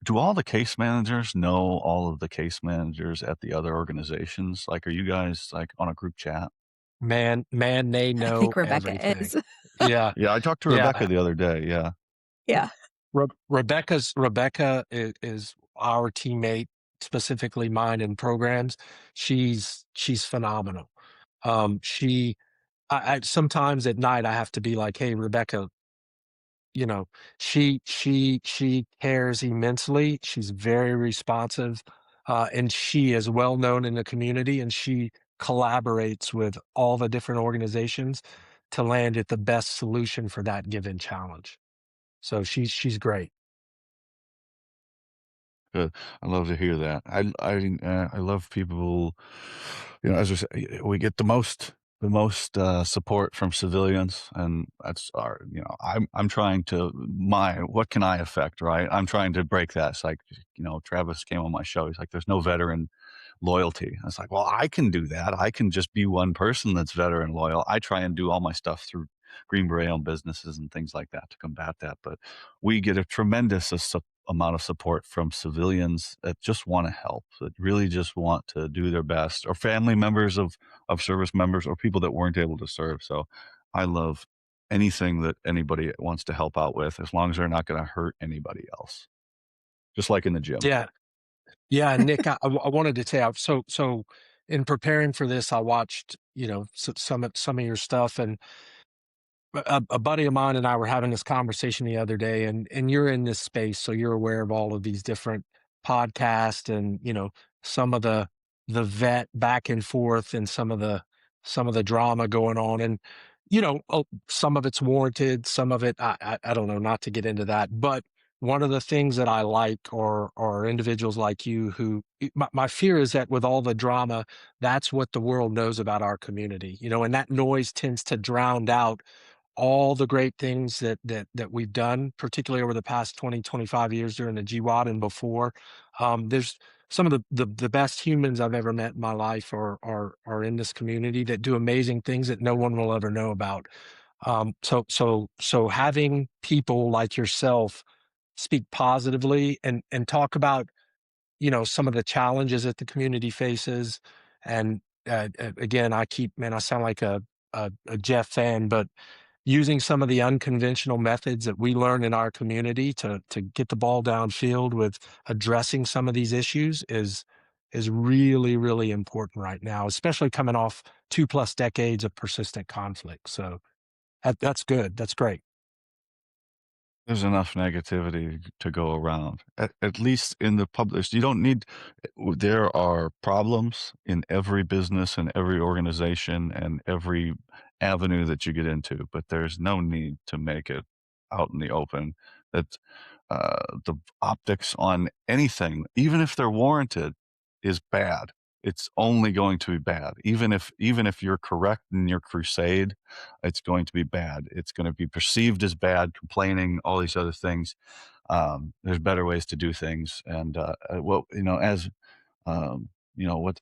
do all the case managers know all of the case managers at the other organizations? Like, are you guys like on a group chat? man, they I know think Rebecca everything. is. Yeah, Yeah, I talked to Rebecca yeah. the other day. Yeah, Yeah. Rebecca is our teammate. specifically mine in programs, she's phenomenal. She I sometimes at night I have to be like, "Hey, Rebecca, you know, she cares immensely. She's very responsive, and she is well known in the community, and she collaborates with all the different organizations to land at the best solution for that given challenge. So she's great. Good. I love to hear that. I love people, as I say, we get the most support from civilians, and that's our, I'm trying to what can I affect, right? I'm trying to break that. It's like, Travis came on my show. He's like, there's no veteran loyalty. I was like, well, I can do that. I can just be one person that's veteran loyal. I try and do all my stuff through Green Beret owned businesses and things like that to combat that. But we get a tremendous amount of support from civilians that just want to help, that really just want to do their best, or family members of service members or people that weren't able to serve. So I love anything that anybody wants to help out with, as long as they're not going to hurt anybody else. Just like in the gym. Yeah, yeah, Nick, I wanted to say, so in preparing for this, I watched, some of your stuff, and a buddy of mine and I were having this conversation the other day, and you're in this space, so you're aware of all of these different podcasts, and some of the vet back and forth, and some of the drama going on, and some of it's warranted, some of it I don't know, not to get into that, but one of the things that I like are individuals like you who my fear is that with all the drama, that's what the world knows about our community, and that noise tends to drown out all the great things that we've done, particularly over the past 20-25 years during the GWAT and before. There's some of the best humans I've ever met in my life are in this community that do amazing things that no one will ever know about. So having people like yourself speak positively and talk about some of the challenges that the community faces. And again, I sound like a Jeff fan, but using some of the unconventional methods that we learn in our community to get the ball downfield with addressing some of these issues is really, really important right now, especially coming off 2+ decades of persistent conflict. So that's good. That's great. There's enough negativity to go around. At least in the public, you don't need. There are problems in every business and every organization and every avenue that you get into, but there's no need to make it out in the open. That the optics on anything, even if they're warranted, is bad. It's only going to be bad. Even if you're correct in your crusade, it's going to be bad. It's going to be perceived as bad, complaining, all these other things. There's better ways to do things. And well, as what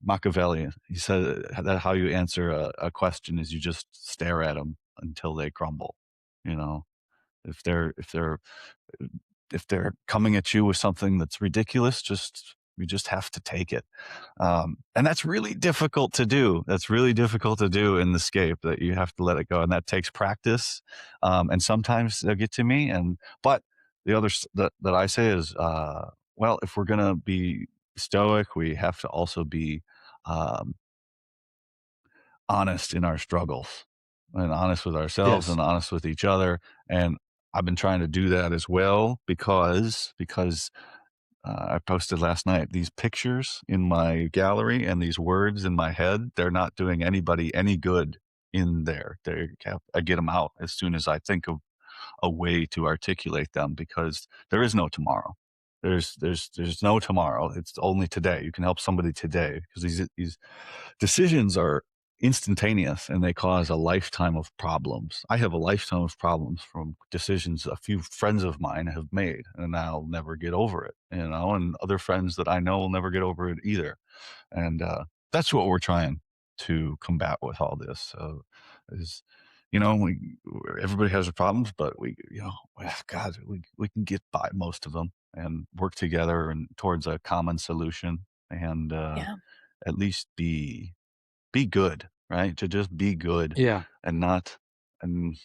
Machiavelli, he said that how you answer a question is you just stare at them until they crumble. You know, if they're coming at you with something that's ridiculous, you just have to take it. And that's really difficult to do. That's really difficult to do in the scape, that you have to let it go. And that takes practice. And sometimes they'll get to me. But the other that I say is, well, if we're going to be stoic, we have to also be um, honest in our struggles, and honest with ourselves Yes. and honest with each other. And I've been trying to do that as well, because I posted last night these pictures in my gallery and these words in my head. They're not doing anybody any good in there. I get them out as soon as I think of a way to articulate them, because there is no tomorrow. There's no tomorrow. It's only today. You can help somebody today, because these decisions are instantaneous and they cause a lifetime of problems. I have a lifetime of problems from decisions a few friends of mine have made, and I'll never get over it, and other friends that I know will never get over it either. And that's what we're trying to combat with all this. Is we everybody has their problems, but God, we can get by most of them and work together and towards a common solution, and Yeah. at least be good, right? To just be good, Yeah. and not and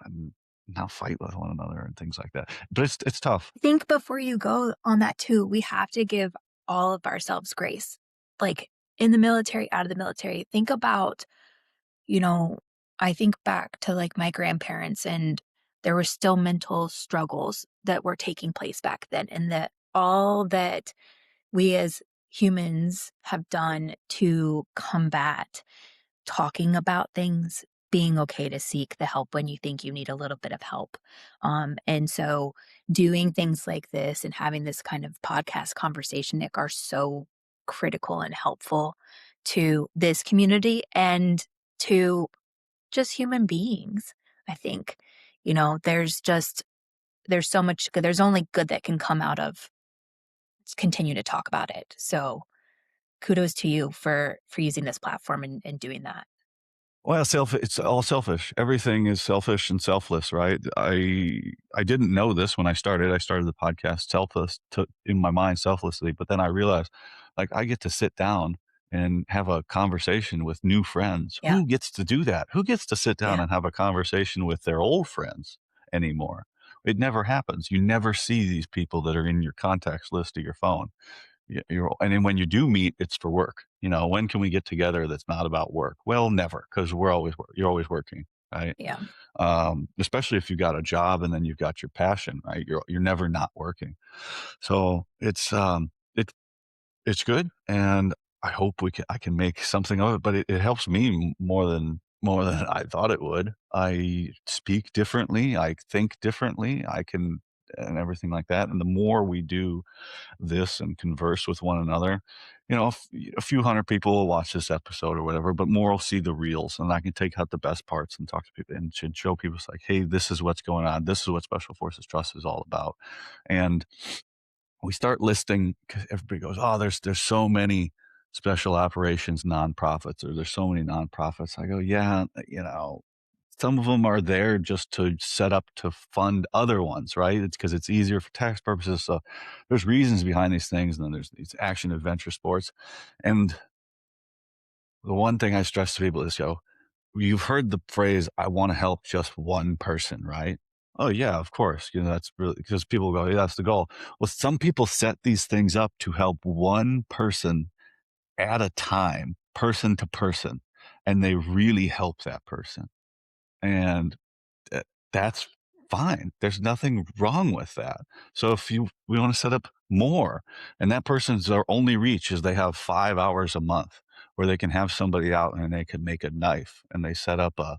and not fight with one another and things like that. But it's tough. I think before you go on that too, we have to give all of ourselves grace. Like in the military, out of the military, think about, you know, I think back to like my grandparents and there were still mental struggles that were taking place back then. And that all that we as humans have done to combat talking about things, being okay to seek the help when you think you need a little bit of help. And so doing things like this and having this kind of podcast conversation, Nick, are so critical and helpful to this community and to just human beings. I think, there's so much good. There's only good that can come out of continue to talk about it. So kudos to you for using this platform and doing that. Well, it's all selfish. Everything is selfish and selfless, right? I didn't know this when I started. I started the podcast selfless to in my mind selflessly, but then I realized like I get to sit down and have a conversation with new friends. Yeah, Who gets to do that? Who gets to sit down yeah, and have a conversation with their old friends anymore? It never happens. You never see these people that are in your contacts list of your phone. And then when you do meet, it's for work. When can we get together that's not about work? Well, never, because you're always working, right? yeah. Especially if you got a job and then you've got your passion, right? You're never not working. So it's good, and I hope I can make something of it. But it helps me more than I thought it would. I speak differently. I think differently. I can and everything like that. And the more we do this and converse with one another. A few hundred people will watch this episode or whatever, but more will see the reels, and I can take out the best parts and talk to people and should show people it's like, hey, this is what's going on. This is what Special Forces Trust is all about. And we start listing because everybody goes, oh, there's so many special operations nonprofits, or there's so many nonprofits. I go, yeah, some of them are there just to set up to fund other ones, right? It's because it's easier for tax purposes. So there's reasons behind these things. And then there's these action adventure sports. And the one thing I stress to people is, you've heard the phrase, I want to help just one person, right? Oh yeah, of course. That's really because people go, yeah, that's the goal. Well, some people set these things up to help one person at a time, person to person, and they really help that person. And that's fine. There's nothing wrong with that. So if we want to set up more, and that person's their only reach is they have 5 hours a month where they can have somebody out and they can make a knife, and they set up a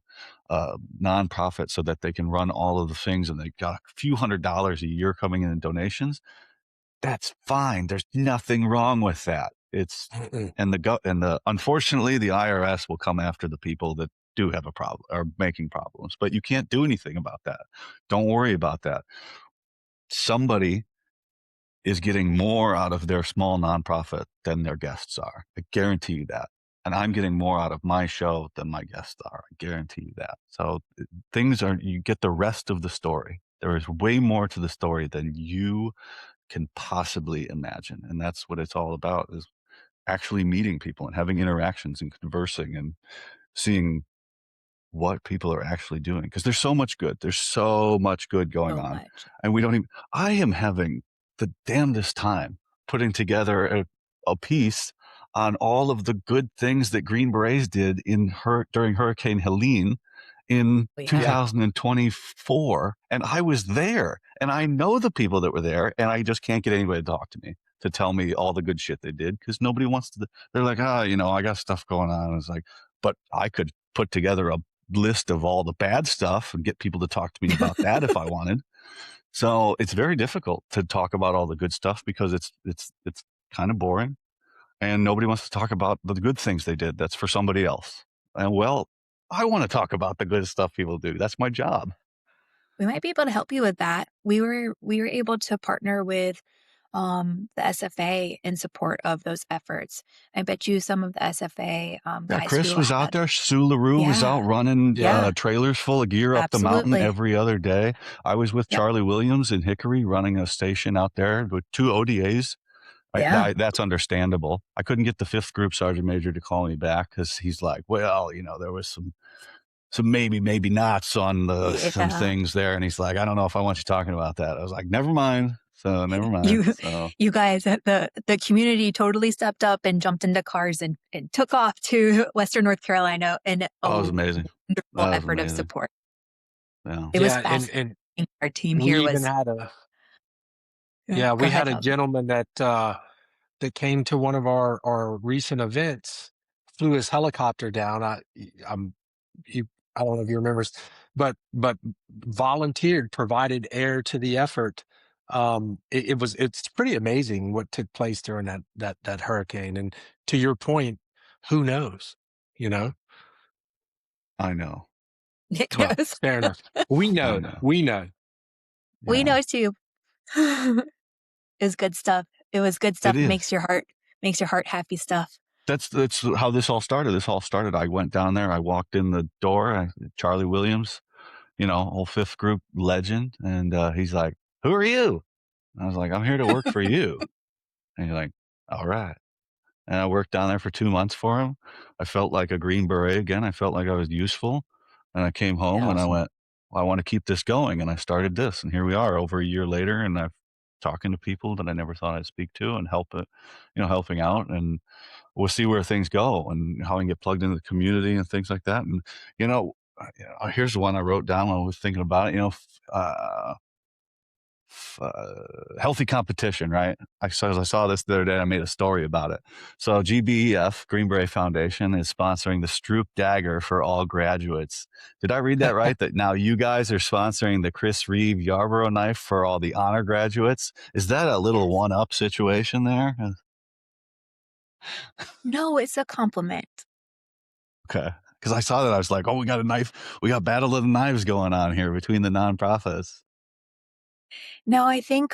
nonprofit so that they can run all of the things, and they got a few $100s a year coming in donations. That's fine. There's nothing wrong with that. It's Mm-mm. and the unfortunately the IRS will come after the people that do have a problem or making problems, but you can't do anything about that. Don't worry about that. Somebody is getting more out of their small nonprofit than their guests are. I guarantee you that. And I'm getting more out of my show than my guests are. I guarantee you that. So you get the rest of the story. There is way more to the story than you can possibly imagine. And that's what it's all about, is actually meeting people and having interactions and conversing and seeing what people are actually doing. Because there's so much good. There's so much good going So on. much. And we don't even, I am having the damnedest time putting together a piece on all of the good things that Green Berets did during Hurricane Helene in We have. Yeah. 2024. And I was there, and I know the people that were there, and I just can't get anybody to talk to me to tell me all the good shit they did, because nobody wants to. They're like, I got stuff going on. It's like, but I could put together a list of all the bad stuff and get people to talk to me about that if I wanted. So it's very difficult to talk about all the good stuff because it's kind of boring, and nobody wants to talk about the good things they did. That's for somebody else. And well, I want to talk about the good stuff people do. That's my job. We might be able to help you with that. We were able to partner with the SFA in support of those efforts. I bet you some of the SFA Yeah, guys Chris who was out had, there. Sue LaRue was yeah, out running Yeah. yeah, trailers full of gear up the mountain absolutely. every other day. I was with Yep. Charlie Williams in Hickory running a station out there with 2 ODAs. Yeah. That's understandable. I couldn't get the fifth group sergeant major to call me back because he's like, well, there was some maybe nots on some Yeah. things there, and he's like, I don't know if I want you talking about that. I was like, never mind. So never mind. You So you guys, the community totally stepped up and jumped into cars and took off to Western North Carolina in a that was amazing. wonderful That was effort of amazing. support. Yeah. It was Yeah, fascinating. Our team we here even was had a yeah, go we ahead, had a tell me. gentleman that came to one of our recent events, flew his helicopter down. I'm you I don't know if you remember, but volunteered, provided air to the effort. It's pretty amazing what took place during that hurricane. And to your point, who knows? You know? I know. Nick Well, knows. fair enough. We I know. know. We know. We Yeah. know too. It was good stuff. It was good It stuff. is. Makes your heart happy stuff. That's how this all started. This all started. I went down there. I walked in the door. Charlie Williams, whole fifth group legend, and he's like, "Who are you?" And I was like, "I'm here to work for you." And he's like, "All right." And I worked down there for 2 months for him. I felt like a Green Beret again. I felt like I was useful. And I came home and I Awesome. went, well, I want to keep this going. And I started this. And here we are over a year later. And I'm talking to people that I never thought I'd speak to and helping out. And we'll see where things go and how I can get plugged into the community and things like that. And, here's the one I wrote down when I was thinking about it, healthy competition, right? I saw this the other day. I made a story about it. So GBEF, Green Beret Foundation, is sponsoring the Stroop Dagger for all graduates. Did I read that right? That now you guys are sponsoring the Chris Reeve Yarborough knife for all the honor graduates? Is that a little Yes. one-up situation there? No, it's a compliment. Okay. Because I saw that. I was like, oh, we got a knife. We got Battle of the Knives going on here between the nonprofits. No, I think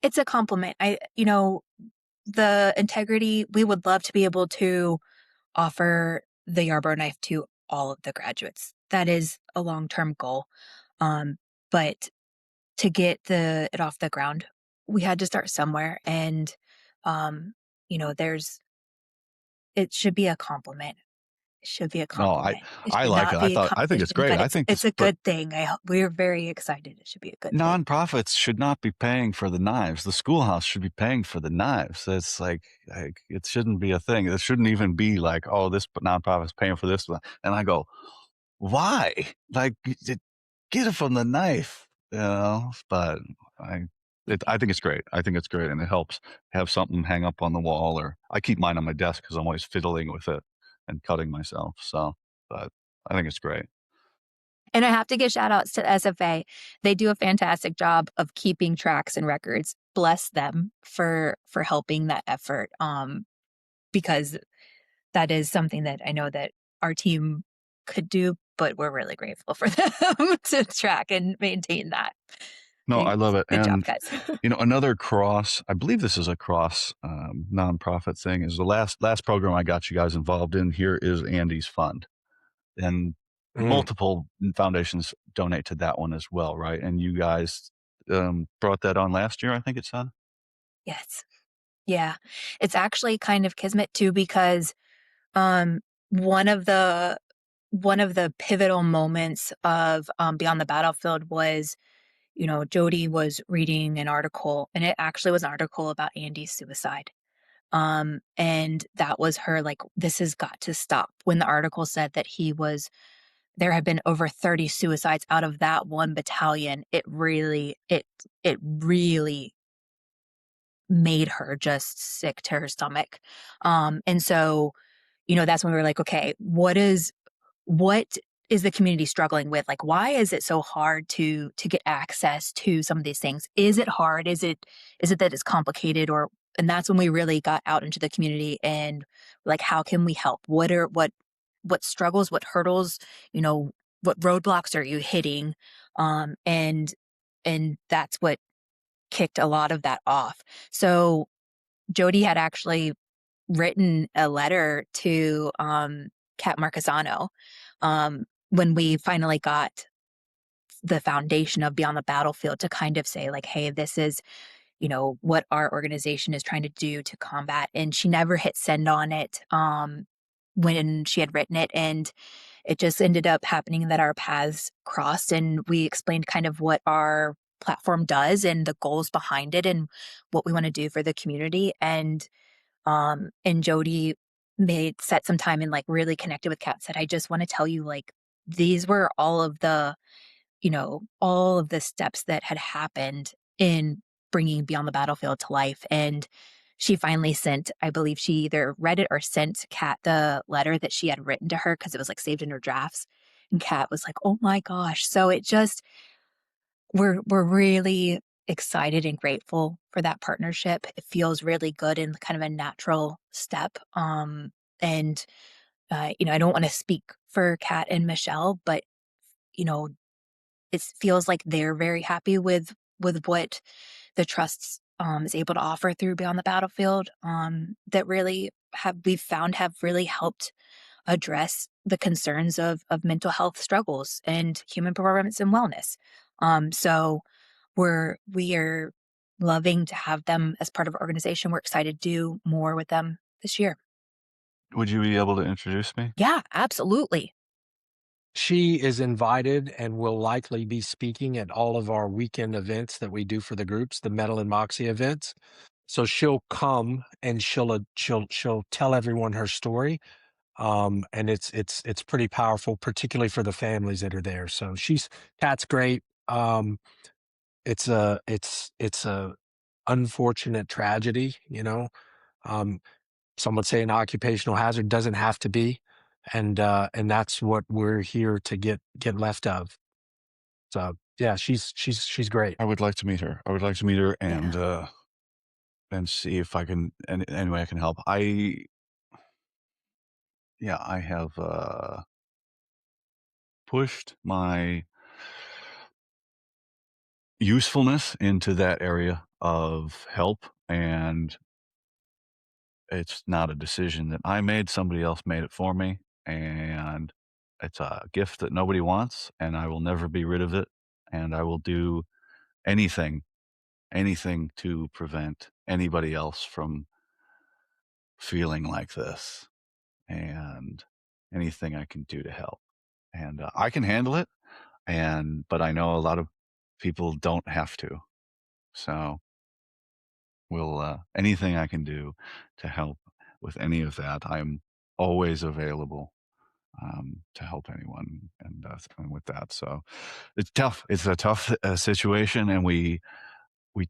it's a compliment. The integrity, we would love to be able to offer the Yarborough knife to all of the graduates. That is a long-term goal. Um, but to get it off the ground, we had to start somewhere. And, um, there's, it should be a compliment. It should be a No, compliment. It I should like it. not be a I think it's competition, great. but I think it's this, a but good thing. We're very excited. It should be a good thing. nonprofits should not be paying for the knives. The schoolhouse should be paying for the knives. It's like it shouldn't be a thing. It shouldn't even be like, oh, this nonprofit's paying for this one. And I go, why? Like, get it from the knife, But I, I think it's great. I think it's great, and it helps have something hang up on the wall, or I keep mine on my desk because I'm always fiddling with it and cutting myself. So, but I think it's great. And I have to give shout outs to SFA. They do a fantastic job of keeping tracks and records. Bless them for helping that effort. Because that is something that I know that our team could do, but we're really grateful for them to track and maintain that. No, I Thanks. love it. Good job, And, guys. another cross, I believe this is a cross nonprofit thing, is the last program I got you guys involved in here is Andy's Fund. And Mm. multiple foundations donate to that one as well, right? And you guys brought that on last year, I think it said. Yes. Yeah. It's actually kind of kismet too because um one of the one of the pivotal moments of Beyond the Battlefield was, Jody was reading an article and it actually was an article about Andy's suicide. And that was her like, this has got to stop. When the article said that there had been over 30 suicides out of that one battalion, it really made her just sick to her stomach. And so, that's when we were like, okay, what is the community struggling with? Like, why is it so hard to get access to some of these things? Is it hard? Is it that it's complicated? And that's when we really got out into the community and like, how can we help? What struggles, what hurdles, what roadblocks are you hitting? And that's what kicked a lot of that off. So Jody had actually written a letter to Kat Marcasano when we finally got the foundation of Beyond the Battlefield to kind of say, like, hey, this is, what our organization is trying to do to combat. And she never hit send on it when she had written it. And it just ended up happening that our paths crossed and we explained kind of what our platform does and the goals behind it and what we want to do for the community. And Jody made set some time and like really connected with Kat, said, I just want to tell you, like, these were all of the, all of the steps that had happened in bringing Beyond the Battlefield to life. And she finally sent, I believe she either read it or sent Kat the letter that she had written to her because it was like saved in her drafts. And Kat was like, oh my gosh. So it just, we're really excited and grateful for that partnership. It feels really good and kind of a natural step. And I don't want to speak for Kat and Michelle, but you know, it feels like they're very happy with what the trust is able to offer through Beyond the Battlefield. That really we've found have really helped address the concerns of mental health struggles and human performance and wellness. So we are loving to have them as part of our organization. We're excited to do more with them this year. Would you be able to introduce me? Yeah, absolutely. She is invited and will likely be speaking at all of our weekend events that we do for the groups, the Metal and Moxie events. So she'll come and she'll tell everyone her story. And it's pretty powerful, particularly for the families that are there. So Kat's great. It's a unfortunate tragedy, you know. Um, some would say an occupational hazard, doesn't have to be, and that's what we're here to get left of. So yeah, she's great. I would like to meet her. I would like to meet her Yeah. and see if I can any way I can help. I have pushed my usefulness into that area of help, and it's not a decision that I made. Somebody else made it for me, and it's a gift that nobody wants, and I will never be rid of it. And I will do anything, anything to prevent anybody else from feeling like this, and anything I can do to help. And I can handle it, but I know a lot of people don't have to. So will anything I can do to help with any of that, I'm always available to help anyone, and with that. So it's tough. It's a tough situation, and we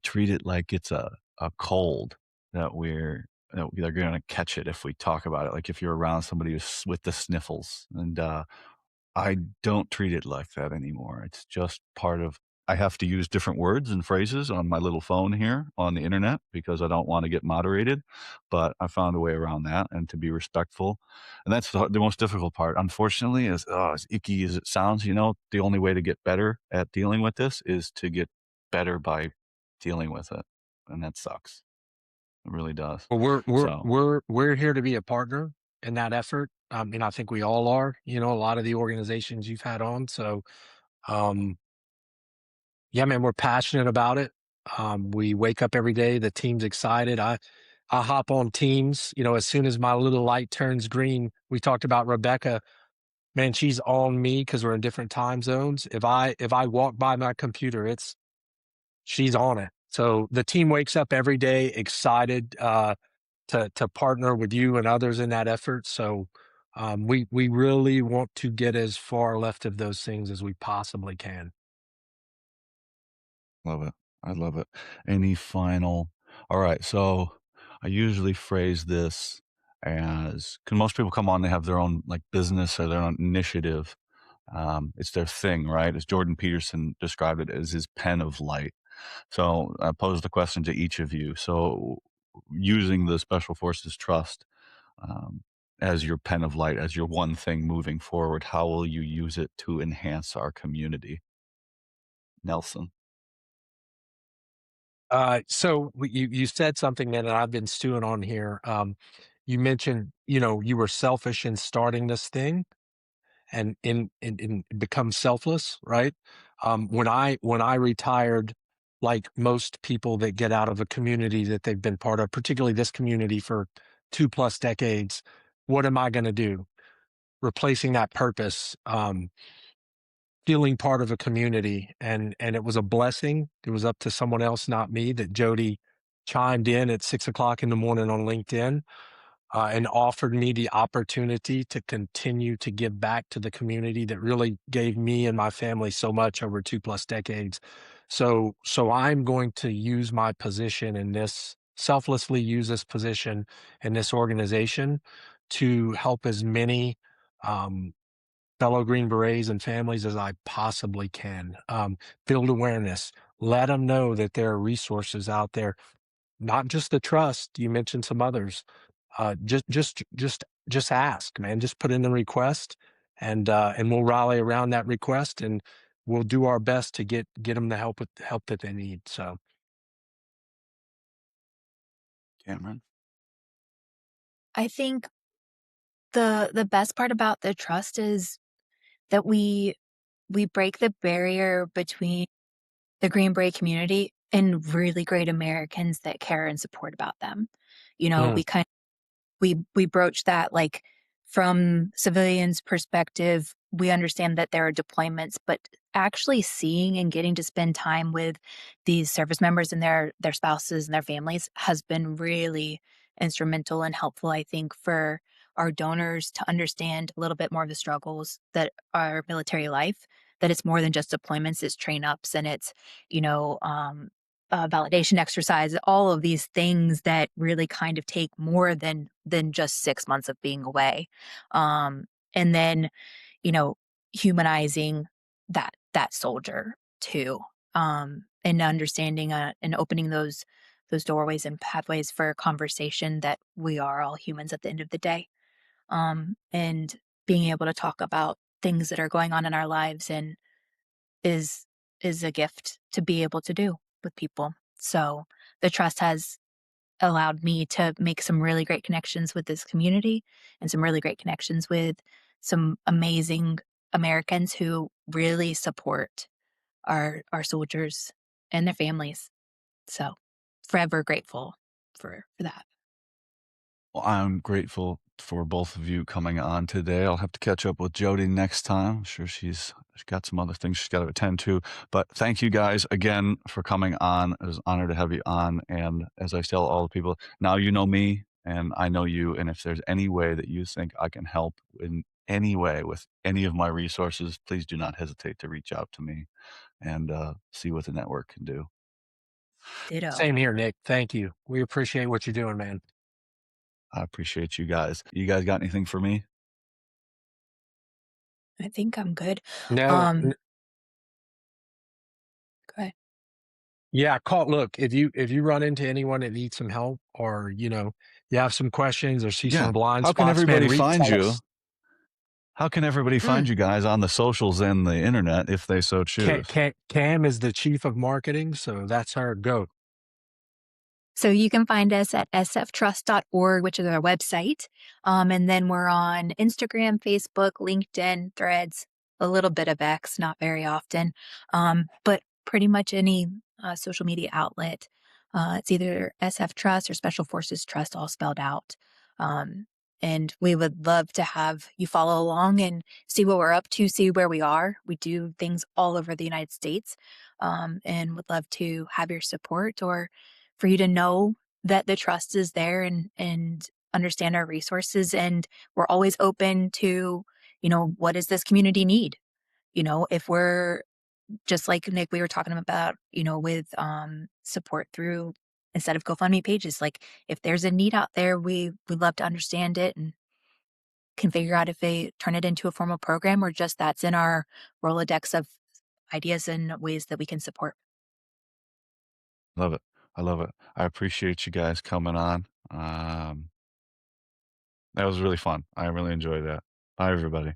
treat it like it's a cold that they're going to catch it if we talk about it. Like if you're around somebody with the sniffles, and I don't treat it like that anymore. It's just part of I have to use different words and phrases on my little phone here on the internet because I don't wanna get moderated, but I found a way around that and to be respectful, and that's the most difficult part. Unfortunately, as icky as it sounds, the only way to get better at dealing with this is to get better by dealing with it, and that sucks. It really does. Well, So, we're here to be a partner in that effort. I think we all are. You know, a lot of the organizations you've had on. So, um, yeah, man, we're passionate about it. We wake up every day. The team's excited. I hop on Teams. You know, as soon as my little light turns green, we talked about Rebecca. Man, she's on me because we're in different time zones. If I walk by my computer, she's on it. So the team wakes up every day excited. To partner with you and others in that effort. So we really want to get as far left of those things as we possibly can. love it. I love it. Any final Alright, so I usually phrase this as 'cause most people come on, they have their own, like, business or their own initiative. It's their thing, right? As Jordan Peterson described it as his pen of light. So I pose the question to each of you. So using the Special Forces Trust, um, as your pen of light, as your one thing moving forward, how will you use it to enhance our community? Nelson. You said something, man, that I've been stewing on here. You mentioned, you were selfish in starting this thing and in become selfless, right? When I retired, like most people that get out of a community that they've been part of, particularly this community for 2+ decades, what am I going to do? Replacing that purpose. feeling part of a community, and it was a blessing. It was up to someone else, not me, that Jody chimed in at 6 o'clock in the morning on LinkedIn, and offered me the opportunity to continue to give back to the community that really gave me and my family so much over 2+ decades. So I'm going to use my position in this, selflessly use this position in this organization to help as many um, fellow Green Berets and families as I possibly can. Build awareness, let them know that there are resources out there, not just the trust. You mentioned some others. Just ask, man. Just put in the request, and we'll rally around that request, and we'll do our best to get them the help with the help that they need. So Cameron? I think the best part about the trust is that we break the barrier between the Green Beret community and really great Americans that care and support about them. You know, mm, we broach that, like, from civilians perspective, we understand that there are deployments, but actually seeing and getting to spend time with these service members and their spouses and their families has been really instrumental and helpful, I think, for our donors to understand a little bit more of the struggles that are military life, that it's more than just deployments, it's train ups, and it's, you know, validation exercise, all of these things that really kind of take more than just 6 months of being away. Um, and then, you know, humanizing that soldier too, and understanding, and opening those doorways and pathways for conversation that we are all humans at the end of the day. And being able to talk about things that are going on in our lives and is is a gift to be able to do with people. So, the trust has allowed me to make some really great connections with this community and some really great connections with some amazing Americans who really support our soldiers and their families. So, forever grateful for that. Well, I'm grateful for both of you coming on today. I'll have to catch up with Jody next time. I'm sure she's got some other things she's got to attend to. But thank you guys again for coming on. It was an honor to have you on. And as I tell all the people, now you know me and I know you. And if there's any way that you think I can help in any way with any of my resources, please do not hesitate to reach out to me and see what the network can do. Ditto. same here, Nick. Thank you. We appreciate what you're doing, man. I appreciate you guys. You guys got anything for me? I think I'm good. No, Um, go ahead. yeah, call. Look, if you run into anyone that needs some help, or you have some questions or see Yeah. some blind How can spots, man, everybody find tell you? us. How can everybody Mm. find you guys on the socials and the internet if they so choose? Cam is the chief of marketing, so that's our goat. So you can find us at sftrust.org, which is our website. And then we're on Instagram, Facebook, LinkedIn, Threads, a little bit of X, not very often, but pretty much any social media outlet. It's either SF Trust or Special Forces Trust, all spelled out. Um, and we would love to have you follow along and see what we're up to, see where we are. We do things all over the United States, and would love to have your support, or for you to know that the trust is there, and understand our resources, and we're always open to, what does this community need? If we're just like Nick, we were talking about, with support through, instead of GoFundMe pages, like, if there's a need out there, we'd love to understand it and can figure out if they turn it into a formal program or just that's in our Rolodex of ideas and ways that we can support. Love it. I love it. I appreciate you guys coming on. That was really fun. I really enjoyed that. Bye, everybody.